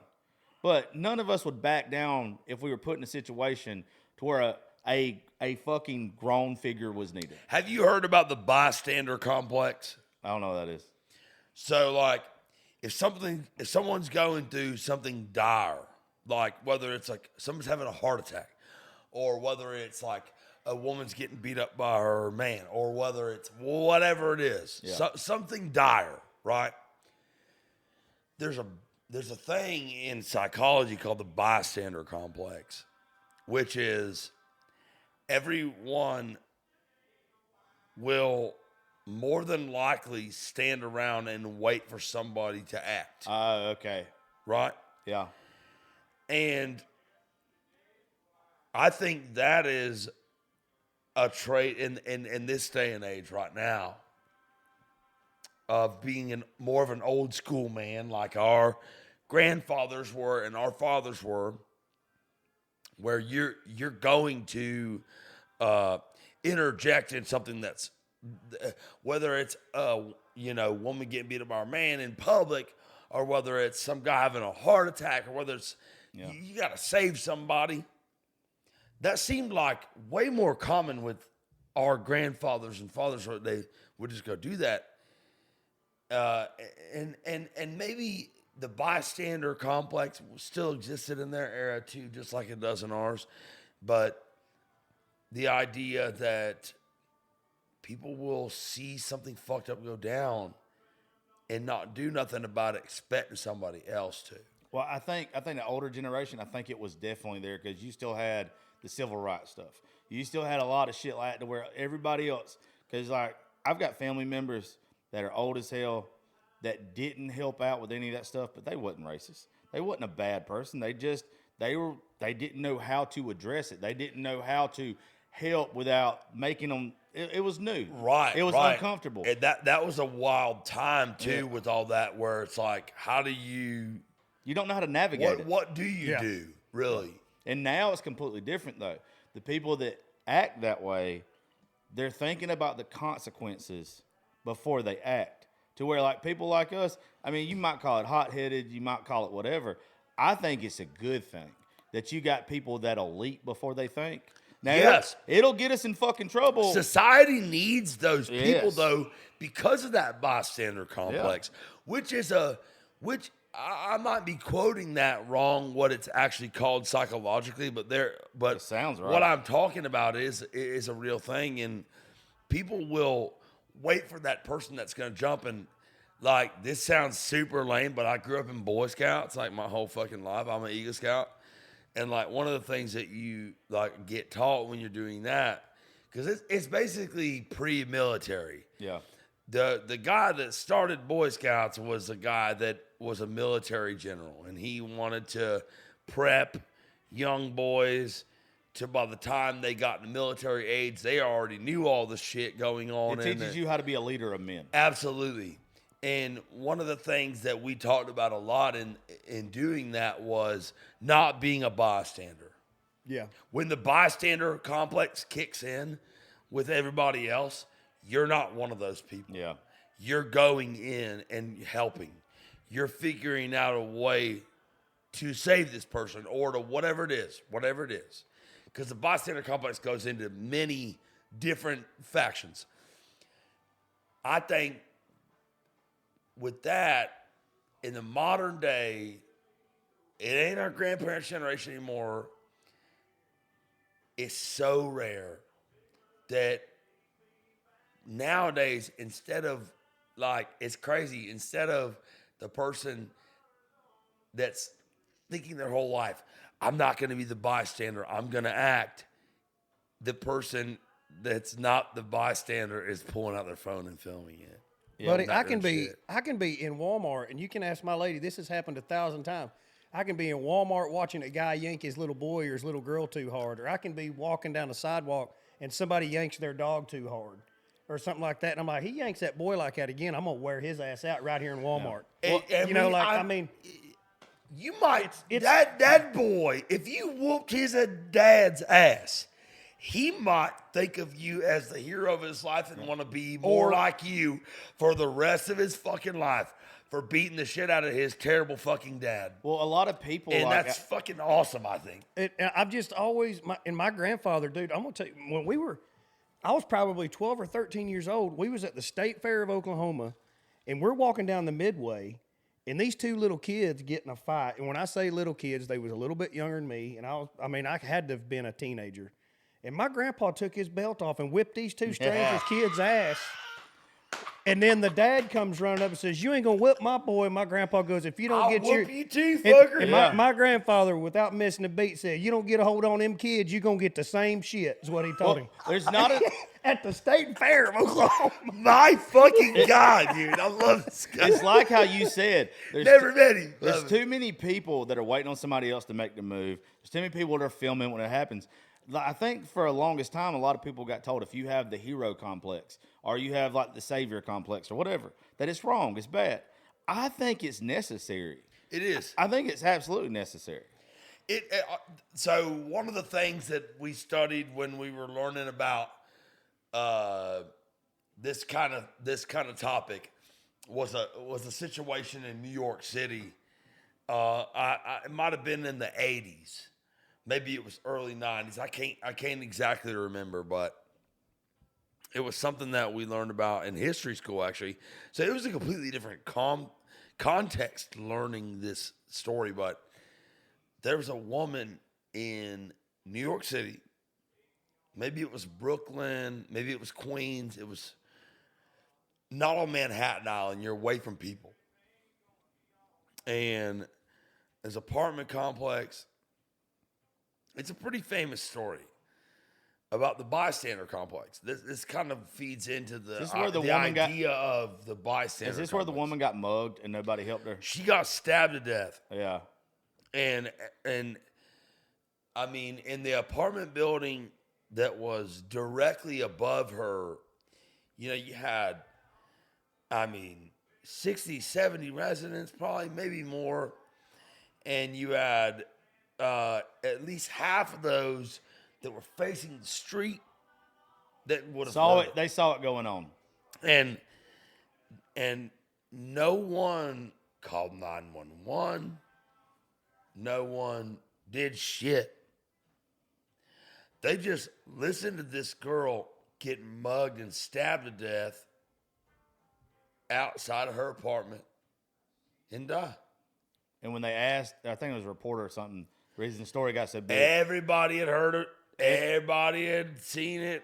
But none of us would back down if we were put in a situation to where a fucking grown figure was needed. Have you heard about the bystander complex? I don't know what that is. So, like, if someone's going through something dire, like whether it's like someone's having a heart attack, or whether it's like a woman's getting beat up by her man, or whether it's whatever it is, something dire, right? There's a thing in psychology called the bystander complex, which is everyone will more than likely stand around and wait for somebody to act. Okay. Right? Yeah. And I think that is a trait in this day and age right now of being more of an old school man like our grandfathers were and our fathers were, where you're going to interject in something that's, whether it's woman getting beat up by a man in public, or whether it's some guy having a heart attack, or whether it's you got to save somebody. That seemed like way more common with our grandfathers and fathers, where they would just go do that. And maybe the bystander complex still existed in their era too, just like it does in ours. But the idea that people will see something fucked up go down and not do nothing about it, expecting somebody else to. Well, I think the older generation, I think it was definitely there because you still had the civil rights stuff. You still had a lot of shit like that to where everybody else, because like I've got family members that are old as hell that didn't help out with any of that stuff, but they wasn't racist. They wasn't a bad person. They didn't know how to address it. They didn't know how to help without making them. It was new. Right. It was uncomfortable. And that was a wild time too, with all that, where it's like, how do you? You don't know how to navigate it. What do you do, really? And now it's completely different, though. The people that act that way, they're thinking about the consequences before they act. To where, like, people like us, I mean, you might call it hot-headed, you might call it whatever. I think it's a good thing that you got people that'll leap before they think. Now, yes. It'll get us in fucking trouble. Society needs those people, Yes. though, because of that bystander complex, which I might be quoting that wrong, what it's actually called psychologically, but It sounds right. What I'm talking about is a real thing, and people will wait for that person that's going to jump. And like, this sounds super lame, but I grew up in Boy Scouts like my whole fucking life. I'm an Eagle Scout, and like one of the things that you like get taught when you're doing that, because it's basically pre-military. Yeah. The guy that started Boy Scouts was a guy that was a military general, and he wanted to prep young boys to, by the time they got to military age, they already knew all the shit going on. It teaches you how to be a leader of men. Absolutely. And one of the things that we talked about a lot in doing that was not being a bystander. Yeah. When the bystander complex kicks in with everybody else, you're not one of those people. Yeah. You're going in and helping. You're figuring out a way to save this person, or to whatever it is. Because the bystander complex goes into many different factions. I think with that, in the modern day, it ain't our grandparents' generation anymore. It's so rare that nowadays, instead of like, it's crazy, instead of the person that's thinking their whole life, I'm not going to be the bystander, I'm going to act, the person that's not the bystander is pulling out their phone and filming it. Yeah, Buddy, not I can doing be shit. I can be in Walmart, and you can ask my lady. This has happened 1,000 times. I can be in Walmart watching a guy yank his little boy or his little girl too hard, or I can be walking down the sidewalk and somebody yanks their dog too hard, or something like that. And I'm like, he yanks that boy like that again, I'm gonna wear his ass out right here in Walmart. And I mean, you might, that boy, if you whooped his dad's ass, he might think of you as the hero of his life and want to be more like you for the rest of his fucking life for beating the shit out of his terrible fucking dad. Well, a lot of people, And like, that's fucking awesome, I think. I've just always, my grandfather, dude, I'm going to tell you, when I was probably 12 or 13 years old, we was at the State Fair of Oklahoma, and we're walking down the Midway, and these two little kids get in a fight. And when I say little kids, they was a little bit younger than me, and I had to have been a teenager. And my grandpa took his belt off and whipped these two strangers kids' ass. And then the dad comes running up and says, "You ain't gonna whip my boy." And my grandpa goes, "If you don't I'll get whoop you too, fucker." And my grandfather, without missing a beat, said, "You don't get a hold on them kids, you gonna get the same shit." Is what he told him. there's not a. At the State Fair of Oklahoma. My fucking God, dude. I love this guy. It's like how you said. Never met him. There's Love it. too many people that are waiting on somebody else to make the move. There's too many people that are filming when it happens. I think for the longest time, a lot of people got told if you have the hero complex or you have like the savior complex or whatever, that it's wrong, it's bad. I think it's necessary. It is. I think it's absolutely necessary. So one of the things that we studied when we were learning about this kind of topic was a situation in New York City. It might have been in the 80s. Maybe it was early 90s. I can't exactly remember, but it was something that we learned about in history school, actually. So it was a completely different context learning this story, but there was a woman in New York City. Maybe it was Brooklyn. Maybe it was Queens. It was not on Manhattan Island. You're away from people. And there's an apartment complex. It's a pretty famous story about the bystander complex. This kind of feeds into the idea of the bystander. Is this complex. where the woman got mugged and nobody helped her? She got stabbed to death. Yeah. And I mean, in the apartment building that was directly above her, you had, 60, 70 residents, probably, maybe more. And you had at least half of those that were facing the street that would have saw it. They saw it going on, and no one called 911. No one did shit. They just listened to this girl get mugged and stabbed to death outside of her apartment and die. and when they asked, I think it was a reporter or something. The reason the story got so big, Everybody had heard it. Everybody had seen it.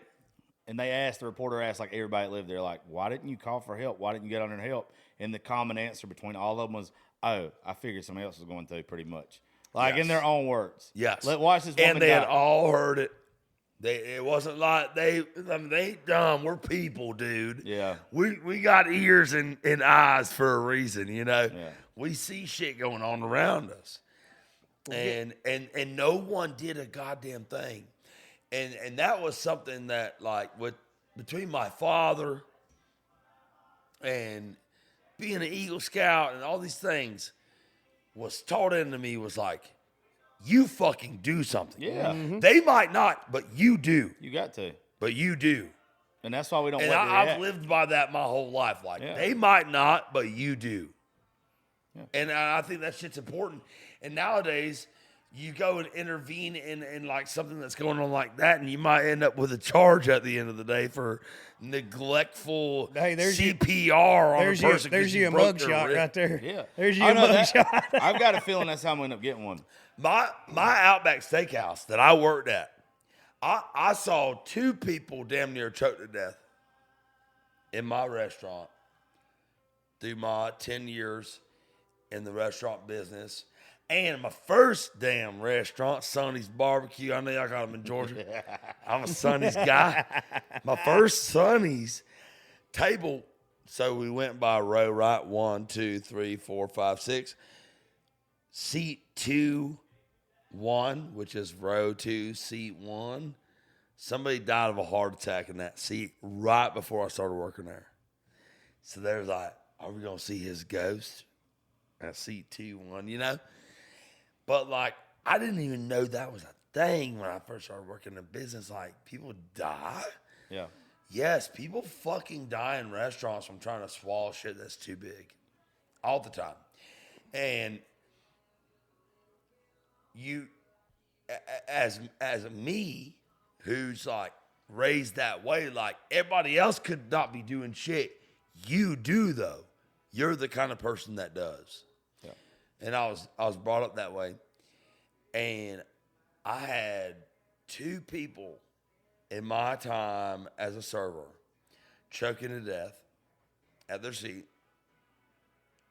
and the reporter asked like everybody that lived there, like, why didn't you call for help? Why didn't you get on there and help? And the common answer between all of them was, oh, I figured somebody else was going through pretty much. Like in their own words. Yes. Watch this woman And they die. had all heard it. It wasn't like they ain't dumb. We're people, dude. Yeah. We got ears and eyes for a reason, Yeah. We see shit going on around us. And no one did a goddamn thing. And that was something that, like, between my father and being an Eagle Scout and all these things was taught into me was like, you fucking do something. Yeah. Mm-hmm. They might not, but you do. You got to. But you do. And that's why we don't And wait to I've react. lived by that my whole life. Like, Yeah. they might not, but you do. Yeah. And I think that shit's important. And nowadays, you go and intervene in like something that's going on like that, and you might end up with a charge at the end of the day for neglectful CPR on a person. There's you a broke their mugshot rib. right there. Yeah. There's you I a know that. mugshot. I've got a feeling that's how I'm going to end up getting one. My Outback Steakhouse that I worked at, I saw two people damn near choke to death in my restaurant through my 10 years in the restaurant business. And my first damn restaurant, Sonny's Barbecue. I know y'all got them in Georgia. I'm a Sonny's guy. My first Sonny's table. So we went by row, right? 1, 2, 3, 4, 5, 6. Seat 2, 1, which is row 2, seat 1. Somebody died of a heart attack in that seat right before I started working there. So there's like, are we going to see his ghost at seat 2, 1, But like, I didn't even know that was a thing when I first started working in business. Like, people die. Yeah. Yes, people fucking die in restaurants from trying to swallow shit that's too big. All the time. And you, as me, who's like raised that way, like everybody else could not be doing shit. You do though. You're the kind of person that does. Yeah. And I was brought up that way. And I had 2 people in my time as a server choking to death at their seat.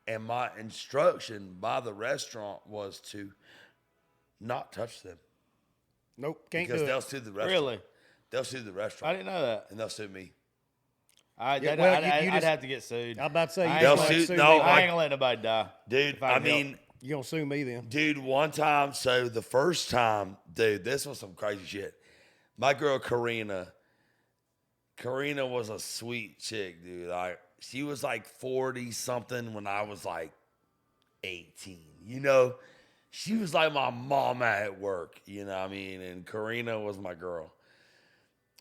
And my instruction by the restaurant was to not touch them. Nope, can't Because do they'll it. sue the restaurant. Really? They'll sue the I restaurant. didn't know that. And they'll sue me. I'd you just- have to get sued. I'm about to say, I you ain't They'll gonna- sue- sue no, me. I ain't gonna let nobody die. Dude, If I I can help. mean, You're going to sue me then. dude, one time, so the first time, dude, this was some crazy shit. My girl, Karina was a sweet chick, dude. Like, she was like 40 something when I was like 18, you know? She was like my mama at work, you know what I mean? And Karina was my girl.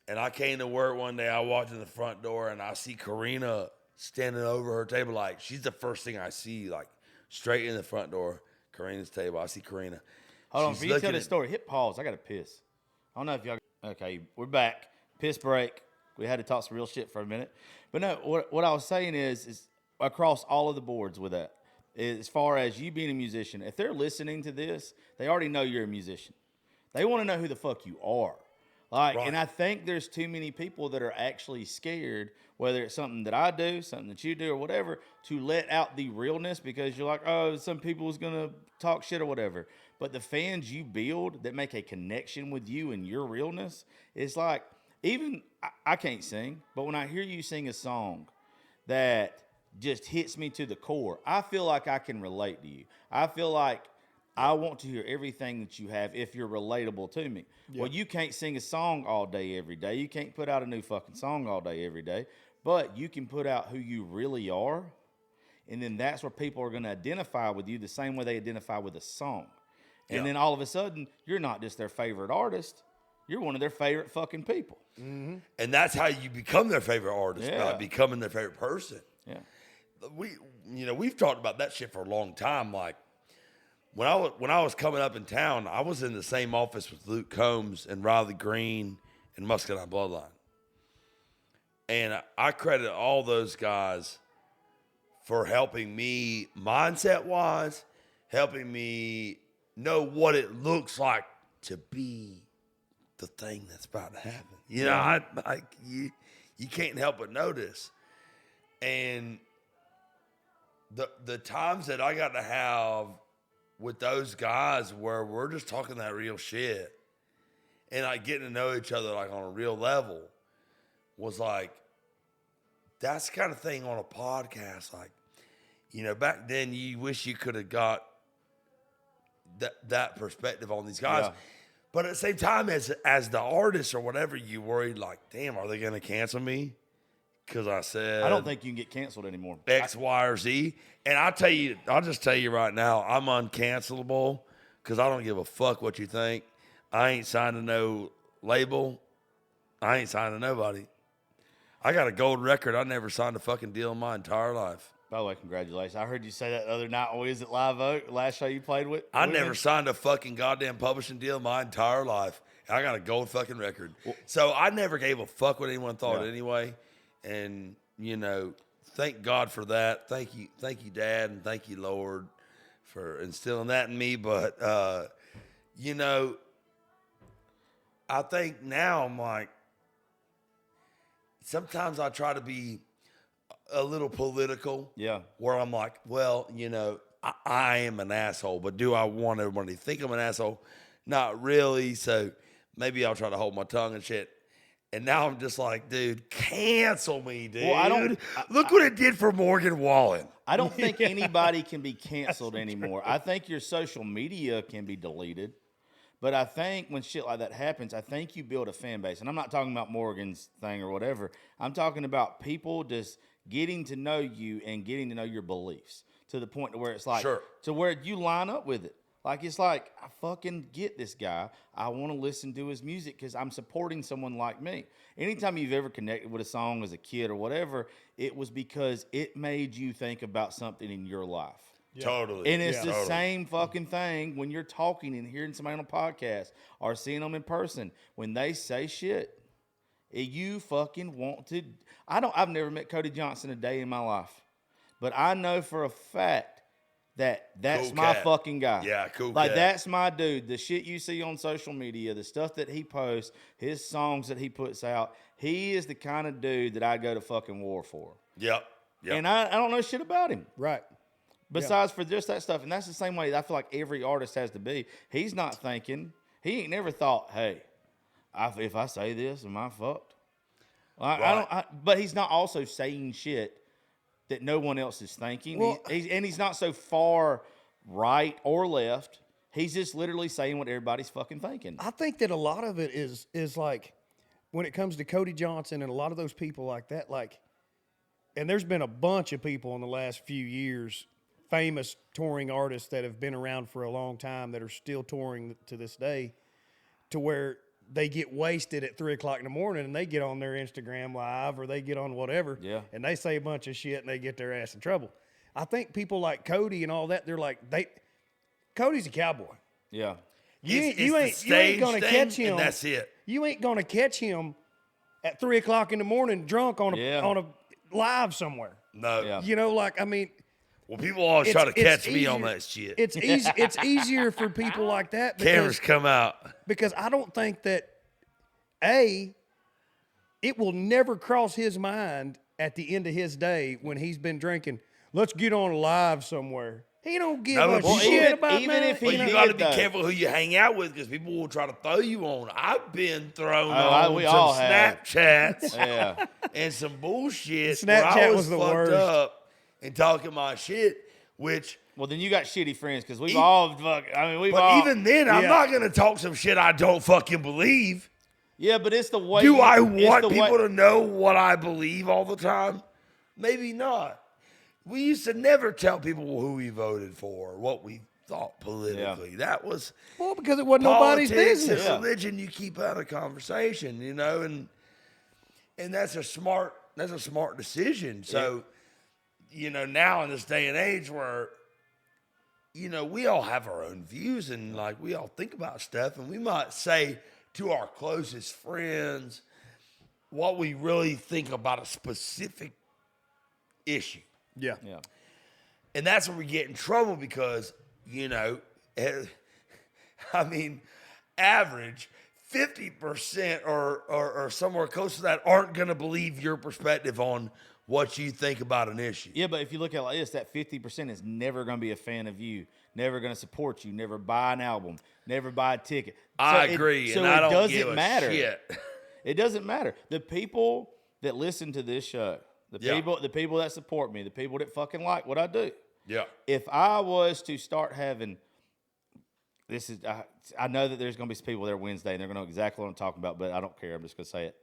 And I came to work one day, I walked in the front door and I see Karina standing over her table. Like, she's the first thing I see, like, straight in the front door, Karina's table. I see Karina. Hold on, She's before you tell looking this at- story, hit pause. I got to piss. I don't know if y'all. Okay, we're back. Piss break. We had to talk some real shit for a minute. But no, what I was saying is across all of the boards with that, as far as you being a musician, if they're listening to this, they already know you're a musician. They want to know who the fuck you are. Like, Right. and I think there's too many people that are actually scared, whether it's something that I do, something that you do, or whatever, to let out the realness because you're like, oh, some people's gonna talk shit or whatever. But the fans you build that make a connection with you and your realness, it's like, even I can't sing, but when I hear you sing a song that just hits me to the core, I feel like I can relate to you. I feel like I want to hear everything that you have if you're relatable to me. Yeah. Well, you can't sing a song all day, every day. You can't put out a new fucking song all day, every day. But you can put out who you really are. And then that's where people are going to identify with you the same way they identify with a song. And then all of a sudden, you're not just their favorite artist. You're one of their favorite fucking people. Mm-hmm. And that's how you become their favorite artist, by becoming their favorite person. Yeah. We've talked about that shit for a long time. Like, when I was coming up in town, I was in the same office with Luke Combs and Riley Green and Muscadine Bloodline. And I credit all those guys for helping me mindset-wise, helping me know what it looks like to be the thing that's about to happen. You know, you can't help but notice. And the times that I got to have with those guys where we're just talking that real shit and like getting to know each other like on a real level was like, that's the kind of thing on a podcast. Like, you know, back then you wish you could have got that perspective on these guys. Yeah. But at the same time, as the artist or whatever, you worried like, damn, are they going to cancel me? Because I said, I don't think you can get canceled anymore. X, Y, or Z. And I'll just tell you right now, I'm uncancelable because I don't give a fuck what you think. I ain't signed to no label. I ain't signed to nobody. I got a gold record. I never signed a fucking deal in my entire life. By the way, congratulations. I heard you say that the other night. What is it, Live Oak, last show you played with? I never signed a fucking goddamn publishing deal in my entire life. I got a gold fucking record. So I never gave a fuck what anyone thought anyway. And, you know, thank God for that. Thank you, Dad, and thank you, Lord, for instilling that in me. But, you know, I think now I'm like, sometimes I try to be a little political. Yeah. Where I'm like, well, you know, I am an asshole, but do I want everybody to think I'm an asshole? Not really. So maybe I'll try to hold my tongue and shit. And now I'm just like, dude, cancel me, dude. Well, look what it did for Morgan Wallen. I don't think anybody can be canceled anymore. I think your social media can be deleted. But I think when shit like that happens, I think you build a fan base. And I'm not talking about Morgan's thing or whatever. I'm talking about people just getting to know you and getting to know your beliefs to the point to where it's like, to where you line up with it. Like, it's like, I fucking get this guy. I want to listen to his music because I'm supporting someone like me. Anytime you've ever connected with a song as a kid or whatever, it was because it made you think about something in your life. Yeah. Totally. And it's the same fucking thing when you're talking and hearing somebody on a podcast or seeing them in person. When they say shit, you fucking want to. I've never met Cody Johnson a day in my life, but I know for a fact that's cool my cat. fucking guy. Yeah, cool Like, cat. that's my dude. The shit you see on social media, the stuff that he posts, his songs that he puts out, he is the kind of dude that I'd go to fucking war for. Yep. And I don't know shit about him. Right. Besides for just that stuff. And that's the same way I feel like every artist has to be. He's not thinking, he ain't never thought, hey, if I say this, am I fucked? But he's not also saying shit that no one else is thinking. Well, He's not so far right or left. He's just literally saying what everybody's fucking thinking. I think that a lot of it is like when it comes to Cody Johnson and a lot of those people like that, like, and there's been a bunch of people in the last few years, famous touring artists that have been around for a long time that are still touring to this day, to where they get wasted at 3 o'clock in the morning and they get on their Instagram live or they get on whatever, and they say a bunch of shit and they get their ass in trouble. I think people like Cody and all that, they're like, Cody's a cowboy. Yeah. You ain't gonna catch him. And that's it. You ain't gonna catch him at 3 o'clock in the morning drunk on a live somewhere. No. Yeah. You know, like, I mean, well, people always try to catch me on that shit. It's easy. It's easier for people like that. Cameras come out. Because I don't think that, it will never cross his mind at the end of his day when he's been drinking, let's get on live somewhere. He don't give a shit about even if But he you got to did, be though. careful who you hang out with because people will try to throw you on. I've been thrown on we some all have. Snapchats Yeah. and some bullshit. Snapchat where I was the fucked worst. up and talking my shit, which. Well, then you got shitty friends because we've But all. even then, I'm not going to talk some shit I don't fucking believe. Yeah, but it's the way. Do I want people to know what I believe all the time? Maybe not. We used to never tell people who we voted for, what we thought politically. That was because it wasn't nobody's politics business. and religion. You keep out of conversation, you know, and that's a smart decision. So, you know, now in this day and age where, you know, we all have our own views and like we all think about stuff, and we might say to our closest friends what we really think about a specific issue. Yeah. And that's where we get in trouble because, you know, I mean, average 50% or somewhere close to that aren't going to believe your perspective on what you think about an issue. Yeah, but if you look at it like this, that 50% is never going to be a fan of you, never going to support you, never buy an album, never buy a ticket. I agree, and I don't give a shit. It doesn't matter. The people that listen to this show, the people that support me, the people that fucking like what I do. Yeah. If I was to start having, I know that there's going to be some people there Wednesday, and they're going to know exactly what I'm talking about, but I don't care. I'm just going to say it.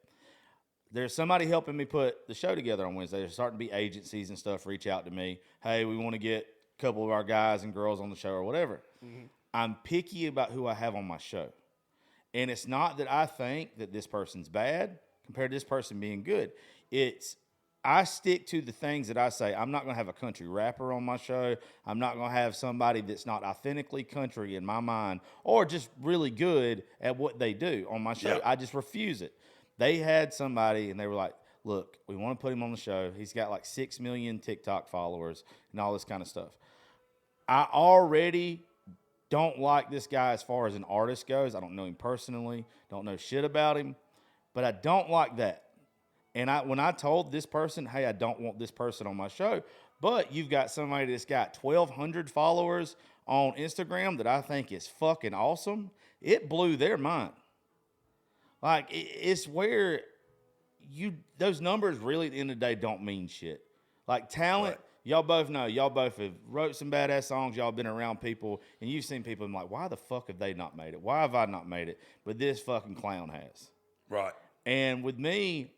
There's somebody helping me put the show together on Wednesday. There's starting to be agencies and stuff reach out to me. Hey, we want to get a couple of our guys and girls on the show or whatever. Mm-hmm. I'm picky about who I have on my show. And it's not that I think that this person's bad compared to this person being good. I stick to the things that I say. I'm not going to have a country rapper on my show. I'm not going to have somebody that's not authentically country in my mind or just really good at what they do on my show. Yeah. I just refuse it. They had somebody and they were like, look, we want to put him on the show. He's got like 6 million TikTok followers and all this kind of stuff. I already don't like this guy as far as an artist goes. I don't know him personally, don't know shit about him, but I don't like that. And when I told this person, hey, I don't want this person on my show, but you've got somebody that's got 1,200 followers on Instagram that I think is fucking awesome, it blew their mind. Like, it's where those numbers really at the end of the day don't mean shit. Like, talent, right. Y'all both know. Y'all both have wrote some badass songs. Y'all been around people, and you've seen people and like, why the fuck have they not made it? Why have I not made it? But this fucking clown has. Right. And with me,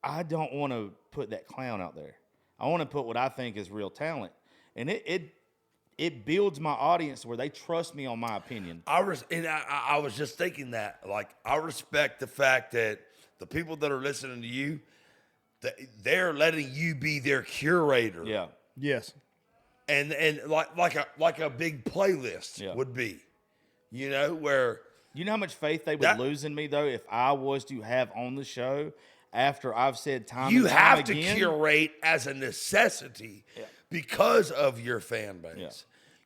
I don't want to put that clown out there. I want to put what I think is real talent. And it builds my audience where they trust me on my opinion. I was just thinking that, like, I respect the fact that the people that are listening to you, they're letting you be their curator. Yeah. Yes. And like a big playlist would be, you know, where You know how much faith they would lose in me though if I was to have on the show after I've said time you and time have to again, curate as a necessity because of your fan base. Yeah.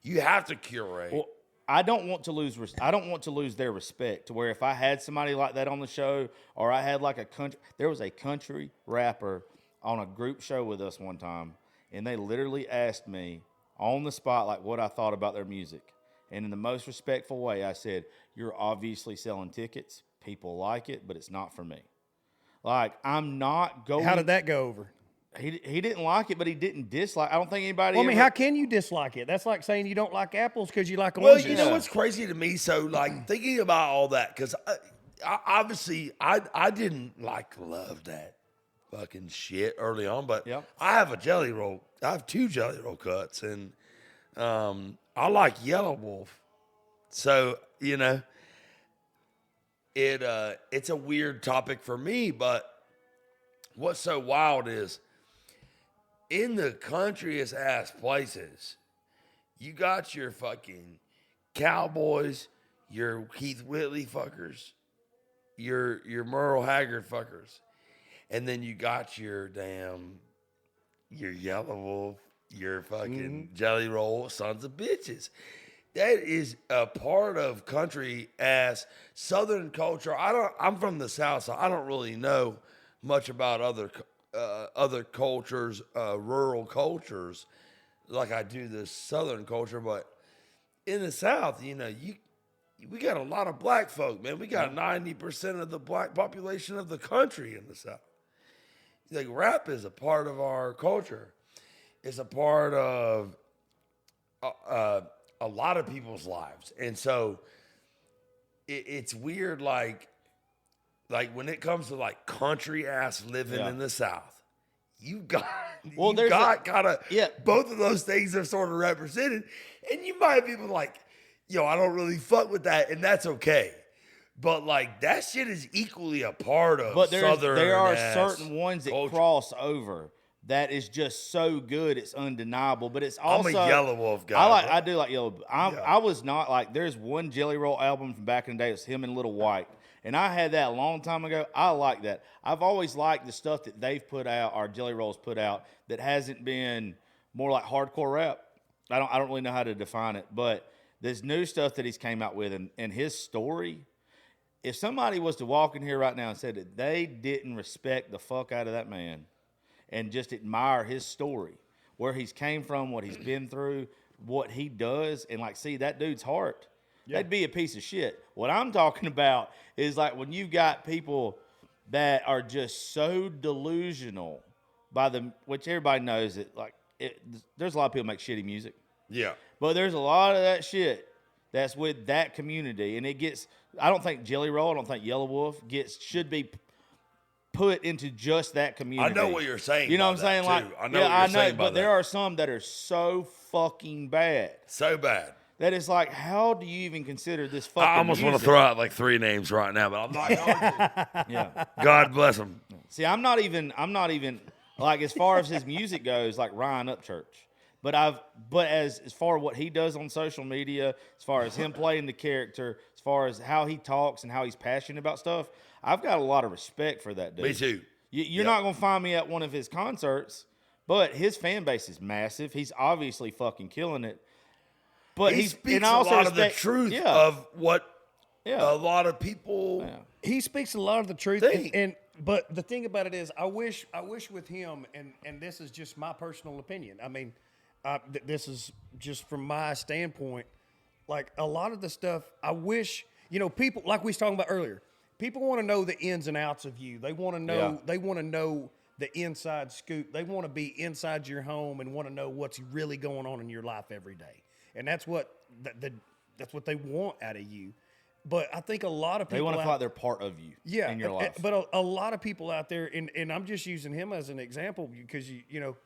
You have to curate. Well, I don't want to lose their respect to where if I had somebody like that on the show, or I had like there was a country rapper on a group show with us one time, and they literally asked me on the spot like what I thought about their music. And in the most respectful way, I said, "You're obviously selling tickets. People like it, but it's not for me." Like, I'm not going. How did that go over? He didn't like it, but he didn't dislike. I don't think anybody. Well, I mean, ever, how can you dislike it? That's like saying you don't like apples because you like Well, oranges. you know what's crazy to me? So, like, thinking about all that, because obviously I didn't love that fucking shit early on, but I have a Jelly Roll. I have 2 Jelly Roll cuts, and I like Yellow Wolf. So, you know, it's a weird topic for me, but what's so wild is in the countryest ass places, you got your fucking Cowboys, your Keith Whitley fuckers, your Merle Haggard fuckers, and then you got your Yellow Wolf, your fucking Jelly Roll sons of bitches. That is a part of country ass Southern culture. I'm from the South, so I don't really know much about other cultures, rural cultures, like I do the Southern culture. But in the South, you know, we got a lot of black folk, man. We got 90% of the black population of the country in the South. Like, rap is a part of our culture. It's a part of a lot of people's lives. And so it's weird, like when it comes to like country ass living in the South, both of those things are sort of represented. And you might have people like, yo, I don't really fuck with that, and that's okay. But like that shit is equally a part of Southern. There are certain ones that cross over. That is just so good, it's undeniable. But it's also I'm a Yellow Wolf guy. I do like Yellow. I was not like. There's one Jelly Roll album from back in the day. It's him and Little White, and I had that a long time ago. I like that. I've always liked the stuff that they've put out, or Jelly Roll's put out, that hasn't been more like hardcore rap. I don't really know how to define it, but this new stuff that he's came out with, and his story. If somebody was to walk in here right now and said that they didn't respect the fuck out of that man, and just admire his story, where he's came from, what he's been through, what he does, and like see that dude's heart, they'd be a piece of shit. What I'm talking about is like when you've got people that are just so delusional which everybody knows that there's a lot of people make shitty music. Yeah. But there's a lot of that shit that's with that community, and I don't think Jelly Roll, I don't think Yellow Wolf should be put into just that community. I know what you're saying. You know what I'm saying? Too. Like, I know what you're saying. But there are some that are so fucking bad. So bad. That it's like, how do you even consider this fucking I almost want to throw out like 3 names right now, but I'm not going to. Yeah. God bless them. See, I'm not even like, as far as his music goes, like Ryan Upchurch. But as far as what he does on social media, as far as him playing the character, as far as how he talks and how he's passionate about stuff, I've got a lot of respect for that dude. Me too. You're not going to find me at one of his concerts, but his fan base is massive. He's obviously fucking killing it. But he speaks a lot of the truth of what a lot of people. Yeah. He speaks a lot of the truth, but the thing about it is, I wish with him, and this is just my personal opinion. I mean, this is just from my standpoint. Like a lot of the stuff, I wish people like we was talking about earlier. People want to know the ins and outs of you. They want to know. Yeah. They want to know the inside scoop. They want to be inside your home and want to know what's really going on in your life every day. And that's what that's what they want out of you. But I think a lot of people want to feel like they're part of you. Yeah, in your life. But a lot of people out there, and I'm just using him as an example because you know.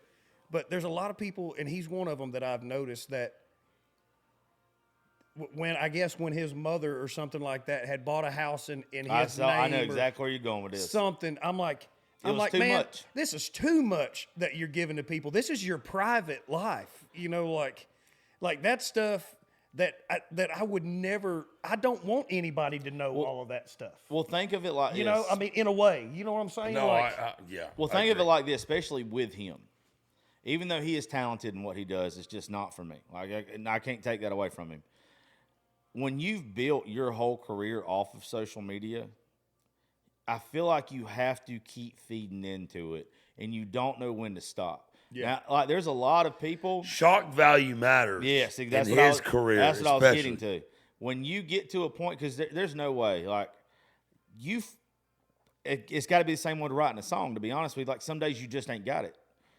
But there's a lot of people, and he's one of them that I've noticed that when I guess when his mother or something like that had bought a house in his I know name or exactly where you're going with this. something, I'm like, was too man, much. this is too much that you're giving to people. This is your private life, like that stuff that I would never. I don't want anybody to know all of that stuff. Well, think of it like this. I mean, in a way, you know what I'm saying? No, like, yeah. Well, think of it like this, especially with him. Even though he is talented in what he does, it's just not for me. Like, I can't take that away from him. When you've built your whole career off of social media, I feel like you have to keep feeding into it, and you don't know when to stop. Yeah. Now, like, there's a lot of people. Shock value matters. Yes, that's in what his career. That's what I was especially. getting to. When you get to a point, because there's no way, like, it's got to be the same way to writing a song, to be honest with you. Like, some days you just ain't got it.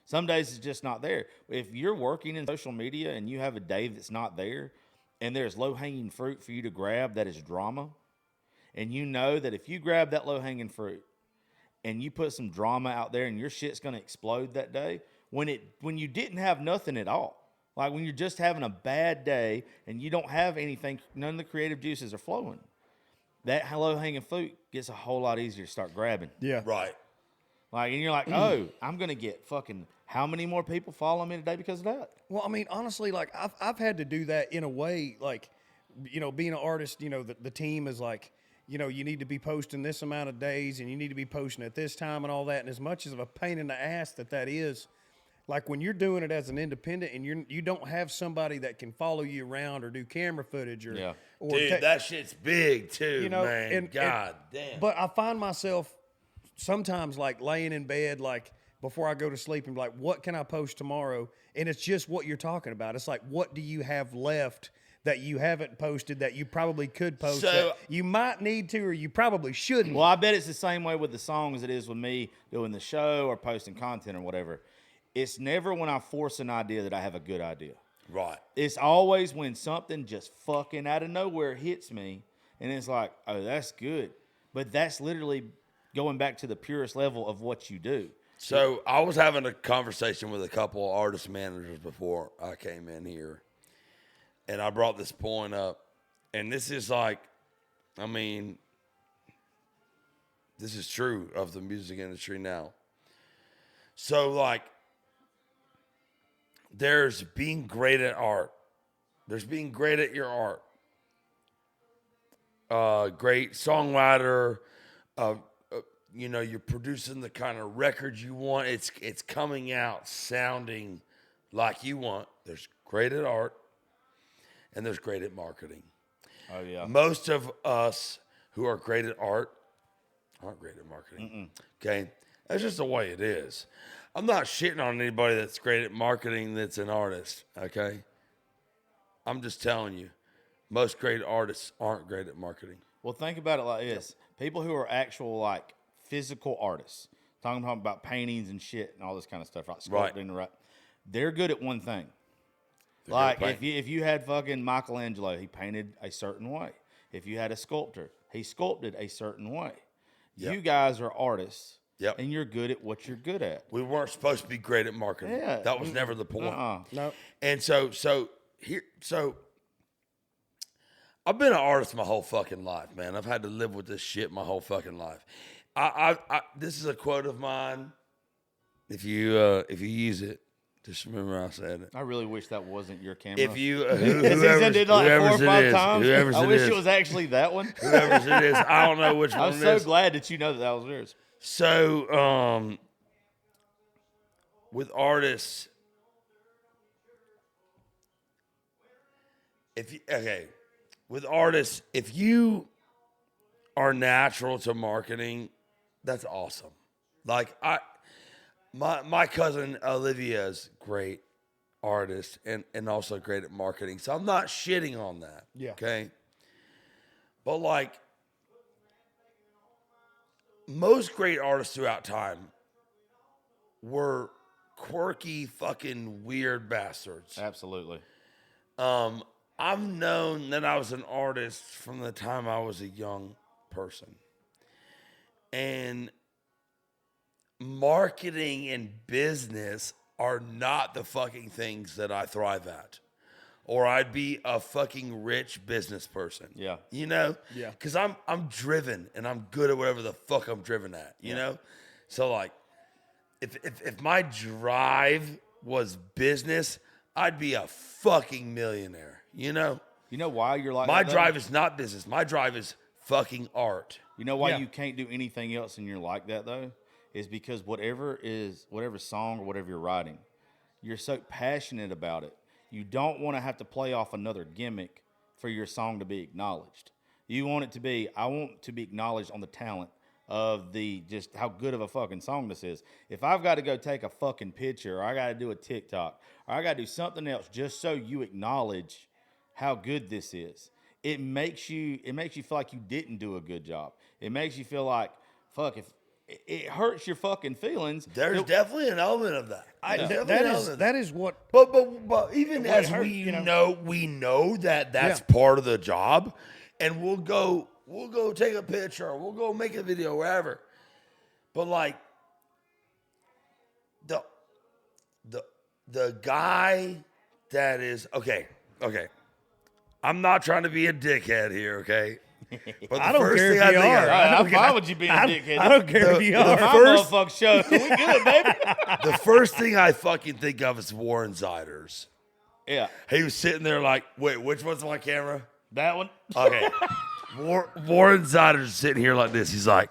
Some days it's just not there. If you're working in social media and you have a day that's not there, and there's low-hanging fruit for you to grab that is drama, and you know that if you grab that low-hanging fruit and you put some drama out there and your shit's going to explode that day, when you didn't have nothing at all, like when you're just having a bad day and you don't have anything, none of the creative juices are flowing, that low-hanging fruit gets a whole lot easier to start grabbing. yeah, Right. Like, and you're like, oh, I'm going to get fucking how many more people following me today because of that? Well, I mean, honestly, like I've had to do that in a way, like, being an artist, the team is like, you need to be posting this amount of days and you need to be posting at this time and all that. And as much as of a pain in the ass that is, like when you're doing it as an independent and you don't have somebody that can follow you around or do camera footage or Dude, that shit's big too, man. and God damn. But I find myself sometimes like laying in bed, like before I go to sleep and be like, what can I post tomorrow? And it's just what you're talking about. It's like, what do you have left that you haven't posted that you probably could post that you might need to or you probably shouldn't? Well, I bet it's the same way with the song as it is with me doing the show or posting content or whatever. It's never when I force an idea that I have a good idea. Right. It's always when something just fucking out of nowhere hits me and it's like, oh, that's good. But that's literally going back to the purest level of what you do. So I was having a conversation with a couple of artist managers before I came in here, and I brought this point up, and this is like, I mean, this is true of the music industry now. So like, there's being great at art. There's being great at your art. Great songwriter, you're producing the kind of record you want. It's coming out sounding like you want. There's great at art, and there's great at marketing. Oh, yeah. Most of us who are great at art aren't great at marketing. Okay? That's just the way it is. I'm not shitting on anybody that's great at marketing that's an artist, okay? I'm just telling you, most great artists aren't great at marketing. Well, think about it like this. People who are actual, like, physical artists, talking about paintings and shit and all this kind of stuff, right? Sculpting, right? They're good at one thing. Like, if you had fucking Michelangelo, he painted a certain way. If you had a sculptor, he sculpted a certain way. Yep. You guys are artists, and you're good at what you're good at. We weren't supposed to be great at marketing. Yeah. That was never the point. No. And so I've been an artist my whole fucking life, man. I've had to live with this shit my whole fucking life. This is a quote of mine. If you use it, just remember I said it. I really wish that wasn't your camera. If you whoever did like 4 or 5 times, I wish is, it was actually that one. Whoever's it is, I don't know which one. I'm so glad that you know that was yours. So, with artists, if you are natural to marketing, that's awesome. Like my cousin Olivia is great artist and also great at marketing. So I'm not shitting on that. Yeah. Okay. But like most great artists throughout time were quirky, fucking weird bastards. Absolutely. I've known that I was an artist from the time I was a young person. And marketing and business are not the fucking things that I thrive at. or I'd be a fucking rich business person. Yeah. You know? Yeah. Because I'm driven and I'm good at whatever the fuck I'm driven at, you know? So like, if my drive was business, I'd be a fucking millionaire, you know? You know why you're like My that, though? drive is not business. My drive is fucking art. You know why Yeah. you can't do anything else and you're like that though? Is because whatever song or whatever you're writing, you're so passionate about it. You don't want to have to play off another gimmick for your song to be acknowledged. You want it to be, I want to be acknowledged on the talent of the just how good of a fucking song this is. If I've got to go take a fucking picture or I got to do a TikTok or I got to do something else just so you acknowledge how good this is, it makes you feel like you didn't do a good job. It makes you feel like, fuck, if it hurts your fucking feelings. There's definitely an element of that. That is what. But even Well, as it hurt, we you know. know, we know that that's Yeah. part of the job, and we'll go take a picture, or we'll go make a video, wherever. But like the guy that is okay. I'm not trying to be a dickhead here, okay? But I don't care if you are. I'm fine with you being a dickhead. I don't care if you are. My first- motherfucking show. We good, baby. The first thing I fucking think of is Warren Ziders. Yeah, He was sitting there like, wait, which one's my camera? that one. Okay. Warren Ziders is sitting here like this. He's like,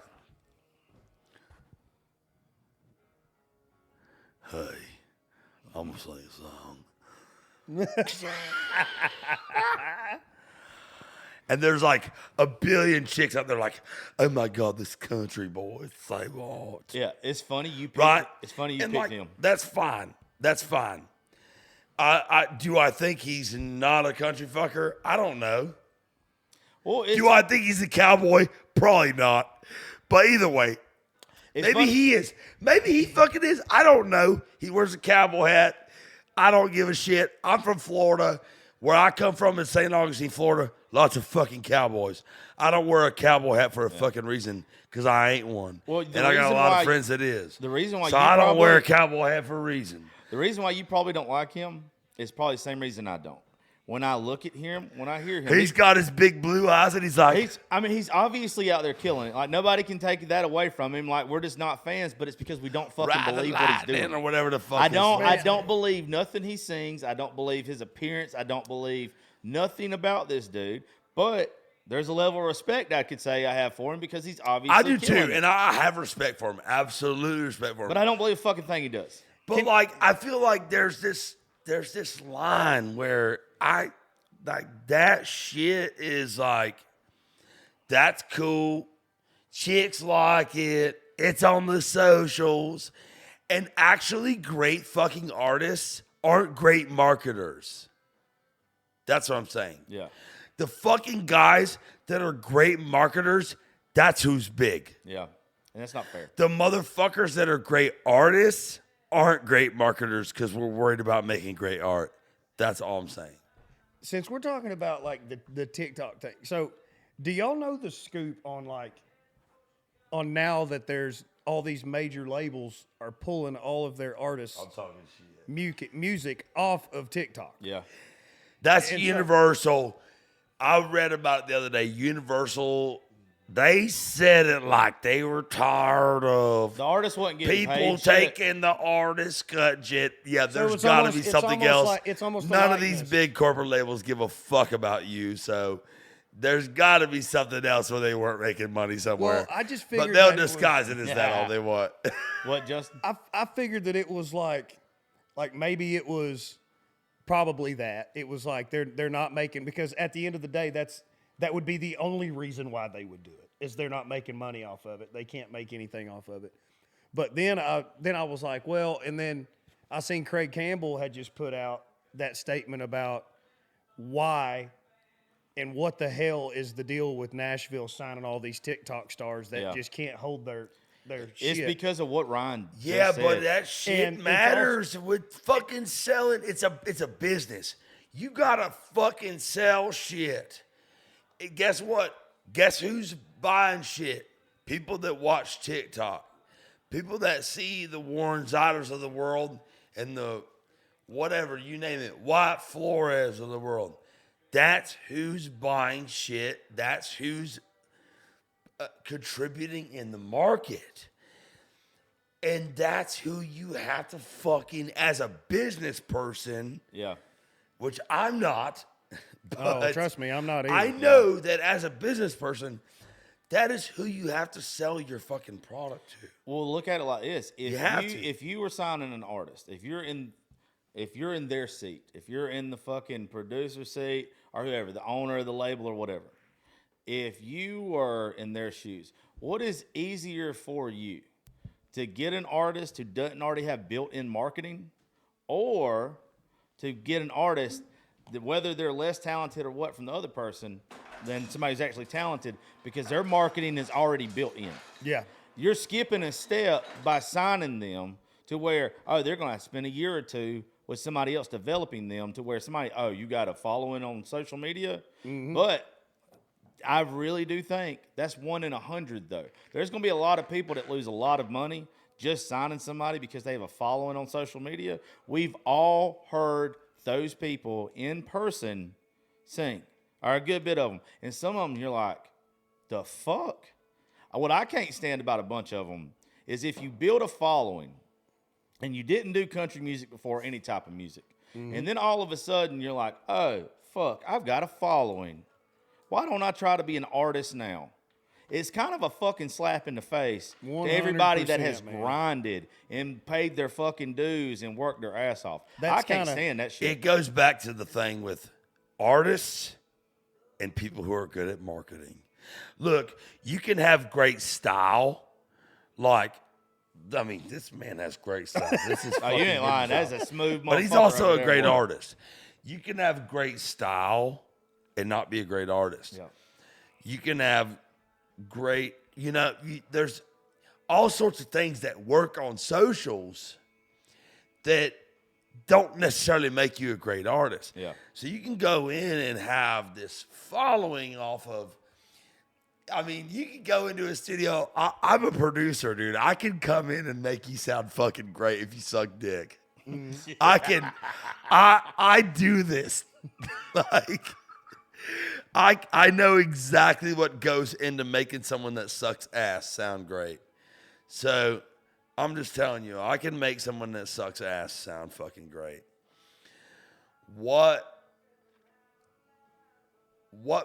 hey, I'm gonna sing a song. And there's like a billion chicks out there like, oh my God, this country boy is so hot. Yeah, it's funny you picked, Right? It's funny you And picked like, him. That's fine. Do I think he's not a country fucker? I don't know. Well, it's, Do I think he's a cowboy? Probably not. But either way, it's maybe funny- he is. Maybe he fucking is. I don't know. He wears a cowboy hat. I don't give a shit. I'm from Florida. Where I come from in St. Augustine, Florida, lots of fucking cowboys. I don't wear a cowboy hat for a fucking reason because I ain't one. Well, the and I got a reason lot why- of friends that is. the reason why So you I don't wear a probably- cowboy hat for a reason. The reason why you probably don't like him is probably the same reason I don't. When I look at him, when I hear him, He's got his big blue eyes and he's like, he's obviously out there killing it. Like nobody can take that away from him. Like we're just not fans, but it's because we don't fucking "Ride the believe what he's lightning," doing. or whatever the fuck. I his don't. name I is. don't believe nothing he sings. I don't believe his appearance. I don't believe nothing about this dude. But there's a level of respect I could say I have for him because he's obviously. I do too, killing it. and I have respect for him. Absolute respect for him. But I don't believe a fucking thing he does. But like, I feel like there's this line where that shit is like, that's cool. Chicks like it. It's on the socials. And actually, great fucking artists aren't great marketers. That's what I'm saying. Yeah. The fucking guys that are great marketers, that's who's big. Yeah. And that's not fair. The motherfuckers that are great artists aren't great marketers because we're worried about making great art. That's all I'm saying. Since we're talking about like the TikTok thing, so do y'all know the scoop on on now that there's all these major labels are pulling all of their artists' Talking shit. music off of TikTok? Yeah. That's And so- Universal. I read about it the other day. Universal, they said it like they were tired of The artist wasn't getting people paid. taking the artist cut shit. Yeah, there's it's got to almost- be it's something almost else. like- it's almost a None of these likeness. big corporate labels give a fuck about you. So there's got to be something else where they weren't making money somewhere. Well, I just but figured they'll that it was- disguise it as that all they want. What, Justin? I figured that it was like maybe it was probably that it was like they're not making, because at the end of the day that would be the only reason why they would do it, is they're not making money off of it. They can't make anything off of it. But then I was like, well, and then I seen Craig Campbell had just put out that statement about why and what the hell is the deal with Nashville signing all these TikTok stars that Yeah. just can't hold their It's shit. because of what Ryan just Yeah, but said. that shit And it's matters with fucking selling. It's a business. You gotta fucking sell shit. And guess what? Guess who's buying shit? People that watch TikTok. People that see the Warren Ziders of the world and the whatever, you name it, White Flores of the world. That's who's buying shit. That's who's contributing in the market. And that's who you have to fucking, as a business person, which I'm not. But trust me, I'm not either. I know that as a business person, that is who you have to sell your fucking product to. Well, look at it like this: if you were signing an artist, if you're in their seat, if you're in the fucking producer seat or whoever, the owner of the label or whatever, if you were in their shoes, what is easier for you? To get an artist who doesn't already have built-in marketing, or to get an artist that, whether they're less talented or what from the other person than somebody who's actually talented, because their marketing is already built in. Yeah. You're skipping a step by signing them to where, they're going to spend a year or two with somebody else developing them to where somebody, you got a following on social media. Mm-hmm. But I really do think that's 1 in 100, though. There's going to be a lot of people that lose a lot of money just signing somebody because they have a following on social media. We've all heard those people in person sing, or a good bit of them. And some of them, you're like, the fuck? What I can't stand about a bunch of them is if you build a following and you didn't do country music before, any type of music, and then all of a sudden you're like, oh, fuck, I've got a following. Why don't I try to be an artist now? It's kind of a fucking slap in the face to everybody that has grinded and paid their fucking dues and worked their ass off. I can't stand that shit. It goes back to the thing with artists and people who are good at marketing. Look, you can have great style. This man has great style. This is you ain't lying. That's a smooth motherfucker. But he's also right a great there, artist. You can have great style and not be a great artist. Yeah. You can have great, there's all sorts of things that work on socials that don't necessarily make you a great artist. Yeah. So you can go in and have this following off of, you can go into a studio. I'm a producer, dude. I can come in and make you sound fucking great if you suck dick. I do this. I know exactly what goes into making someone that sucks ass sound great. So I'm just telling you, I can make someone that sucks ass sound fucking great. What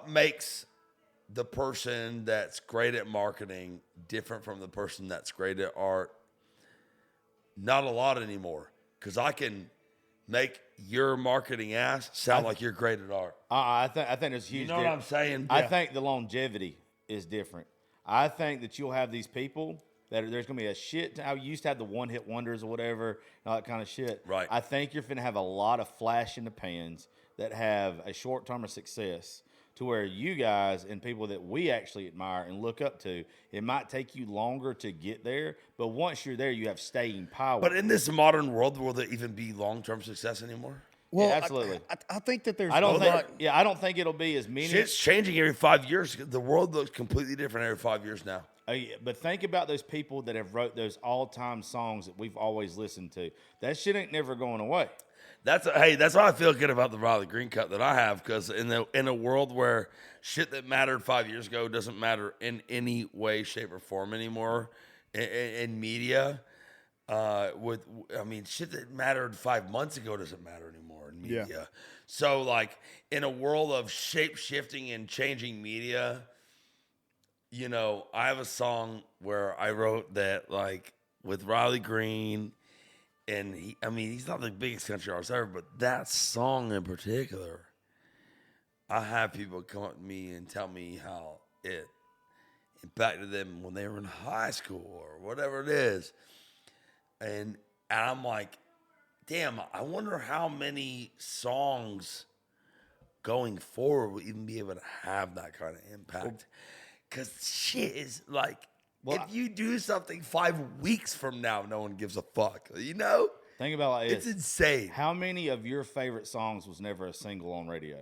makes the person that's great at marketing different from the person that's great at art? Not a lot anymore, because I can make your marketing ass sound like you're great at art. I think there's huge. You know what I'm saying? I think the longevity is different. I think that you'll have these people that there's going to be a shit. How you used to have the one-hit wonders or whatever, and all that kind of shit. Right. I think you're going to have a lot of flash in the pans that have a short term of success, to where you guys and people that we actually admire and look up to, it might take you longer to get there, but once you're there, you have staying power. But in this modern world, will there even be long-term success anymore? Well, yeah, absolutely. I think that there's. I don't think it'll be as many. Shit's changing every 5 years. The world looks completely different every 5 years now. Yeah, but think about those people that have wrote those all-time songs that we've always listened to. That shit ain't never going away. That's why I feel good about the Riley Green cut that I have, because in a world where shit that mattered 5 years ago doesn't matter in any way, shape, or form anymore in media. Shit that mattered 5 months ago doesn't matter anymore in media. Yeah. So, in a world of shape-shifting and changing media, I have a song where I wrote that, with Riley Green, and he's not the biggest country artist ever, but that song in particular, I have people come up to me and tell me how it impacted them when they were in high school or whatever it is. And I'm like, damn, I wonder how many songs going forward will even be able to have that kind of impact. Because shit is if you do something 5 weeks from now, no one gives a fuck. Think about it's insane. How many of your favorite songs was never a single on radio?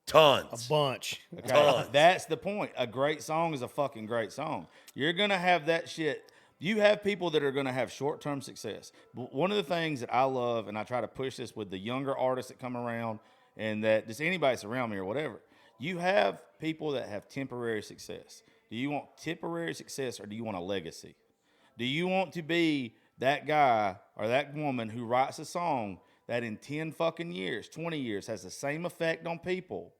Tons. A bunch. Okay. That's the point. A great song is a fucking great song. You're going to have that shit. You have people that are going to have short-term success. But one of the things that I love, and I try to push this with the younger artists that come around, and that just anybody that's around me or whatever, you have people that have temporary success. Do you want temporary success or do you want a legacy? Do you want to be that guy or that woman who writes a song that in 10 fucking years, 20 years has the same effect on people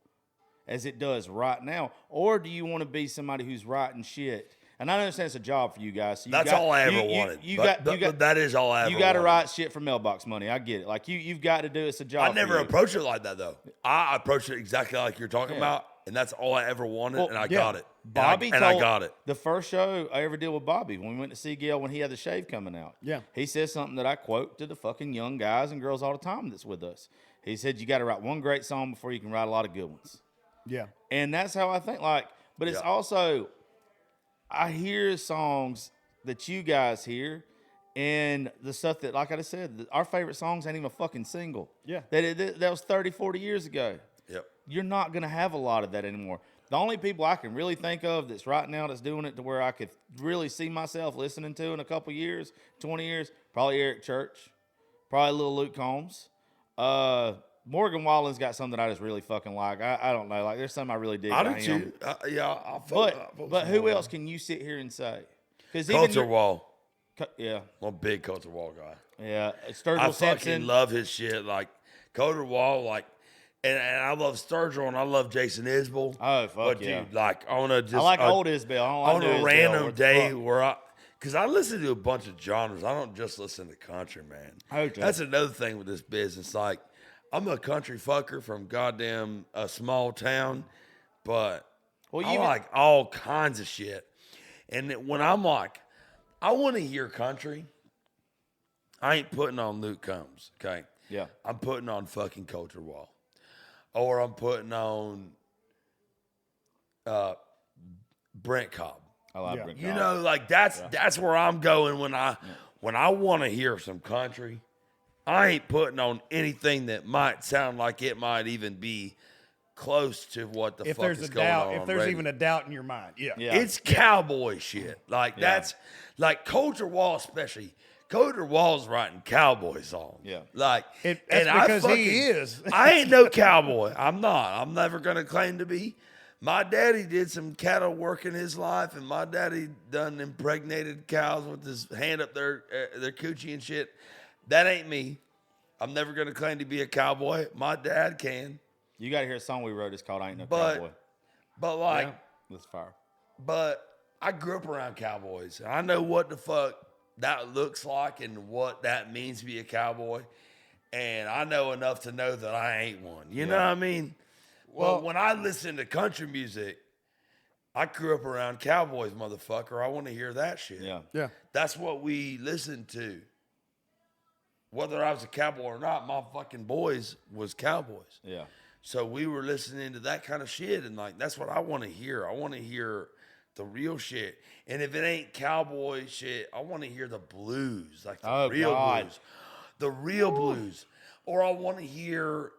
as it does right now? Or do you want to be somebody who's writing shit? And I understand it's a job for you guys. So That's all I ever wanted. That is all I ever wanted. You got to write shit for mailbox money. I get it. Like you've got to do. It's a job. I never approached it like that though. I approached it exactly like you're talking about, and that's all I ever wanted, and I got it. Bobby I got it. The first show I ever did with Bobby when we went to see Gail when he had the shave coming out. Yeah. He said something that I quote to the fucking young guys and girls all the time that's with us. He said, you got to write one great song before you can write a lot of good ones. Yeah. And that's how I think. Like, but it's also, I hear songs that you guys hear, and the stuff that, like I just said, our favorite songs ain't even a fucking single. Yeah. That was 30, 40 years ago. Yep. You're not going to have a lot of that anymore. The only people I can really think of that's right now that's doing it to where I could really see myself listening to in a couple years, 20 years, probably Eric Church, probably little Luke Combs. Morgan Wallen's got something that I just really fucking like. I don't know. Like, there's something I really dig. I do too. But who else can you sit here and say? Because Culture Wall. Yeah. I'm a big Culture Wall guy. Yeah. I Sturgill fucking Simpson. love his shit. Like, Culture Wall, like, and I love Sturgill and I love Jason Isbell. Oh, fuck but yeah. Dude, like, I like old Isbell. I don't like on new a Isbell. random What the day fuck? where because I listen to a bunch of genres. I don't just listen to country, man. Okay. That's another thing with this business. Like, I'm a country fucker from goddamn a small town, but I like all kinds of shit. And when I'm like, I want to hear country, I ain't putting on Luke Combs, okay? Yeah. I'm putting on fucking Culture Wall. Or I'm putting on Brent Cobb. I like Brent Cobb. You know, like that's where I'm going when I want to hear some country. I ain't putting on anything that might sound like it might even be close to what the fuck is going on. If there's even a doubt in your mind, yeah. It's cowboy shit. Like that's like Culture Wall, especially. Culture Wall's writing cowboy songs. Yeah. Like, That's and because he is. I ain't no cowboy. I'm not. I'm never gonna claim to be. My daddy did some cattle work in his life, and my daddy done impregnated cows with his hand up their coochie and shit. That ain't me. I'm never gonna claim to be a cowboy. My dad can. You got to hear a song we wrote. It's called "Ain't No Cowboy." But like, That's fire. But I grew up around cowboys. I know what the fuck that looks like and what that means to be a cowboy. And I know enough to know that I ain't one. You know what I mean? Well, when I listen to country music, I grew up around cowboys, motherfucker. I want to hear that shit. Yeah. Yeah. That's what we listened to. Whether I was a cowboy or not, my fucking boys was cowboys. Yeah. So we were listening to that kind of shit, and like that's what I want to hear. I want to hear the real shit. And if it ain't cowboy shit, I want to hear the blues, like the real blues. The real blues. Or I want to hear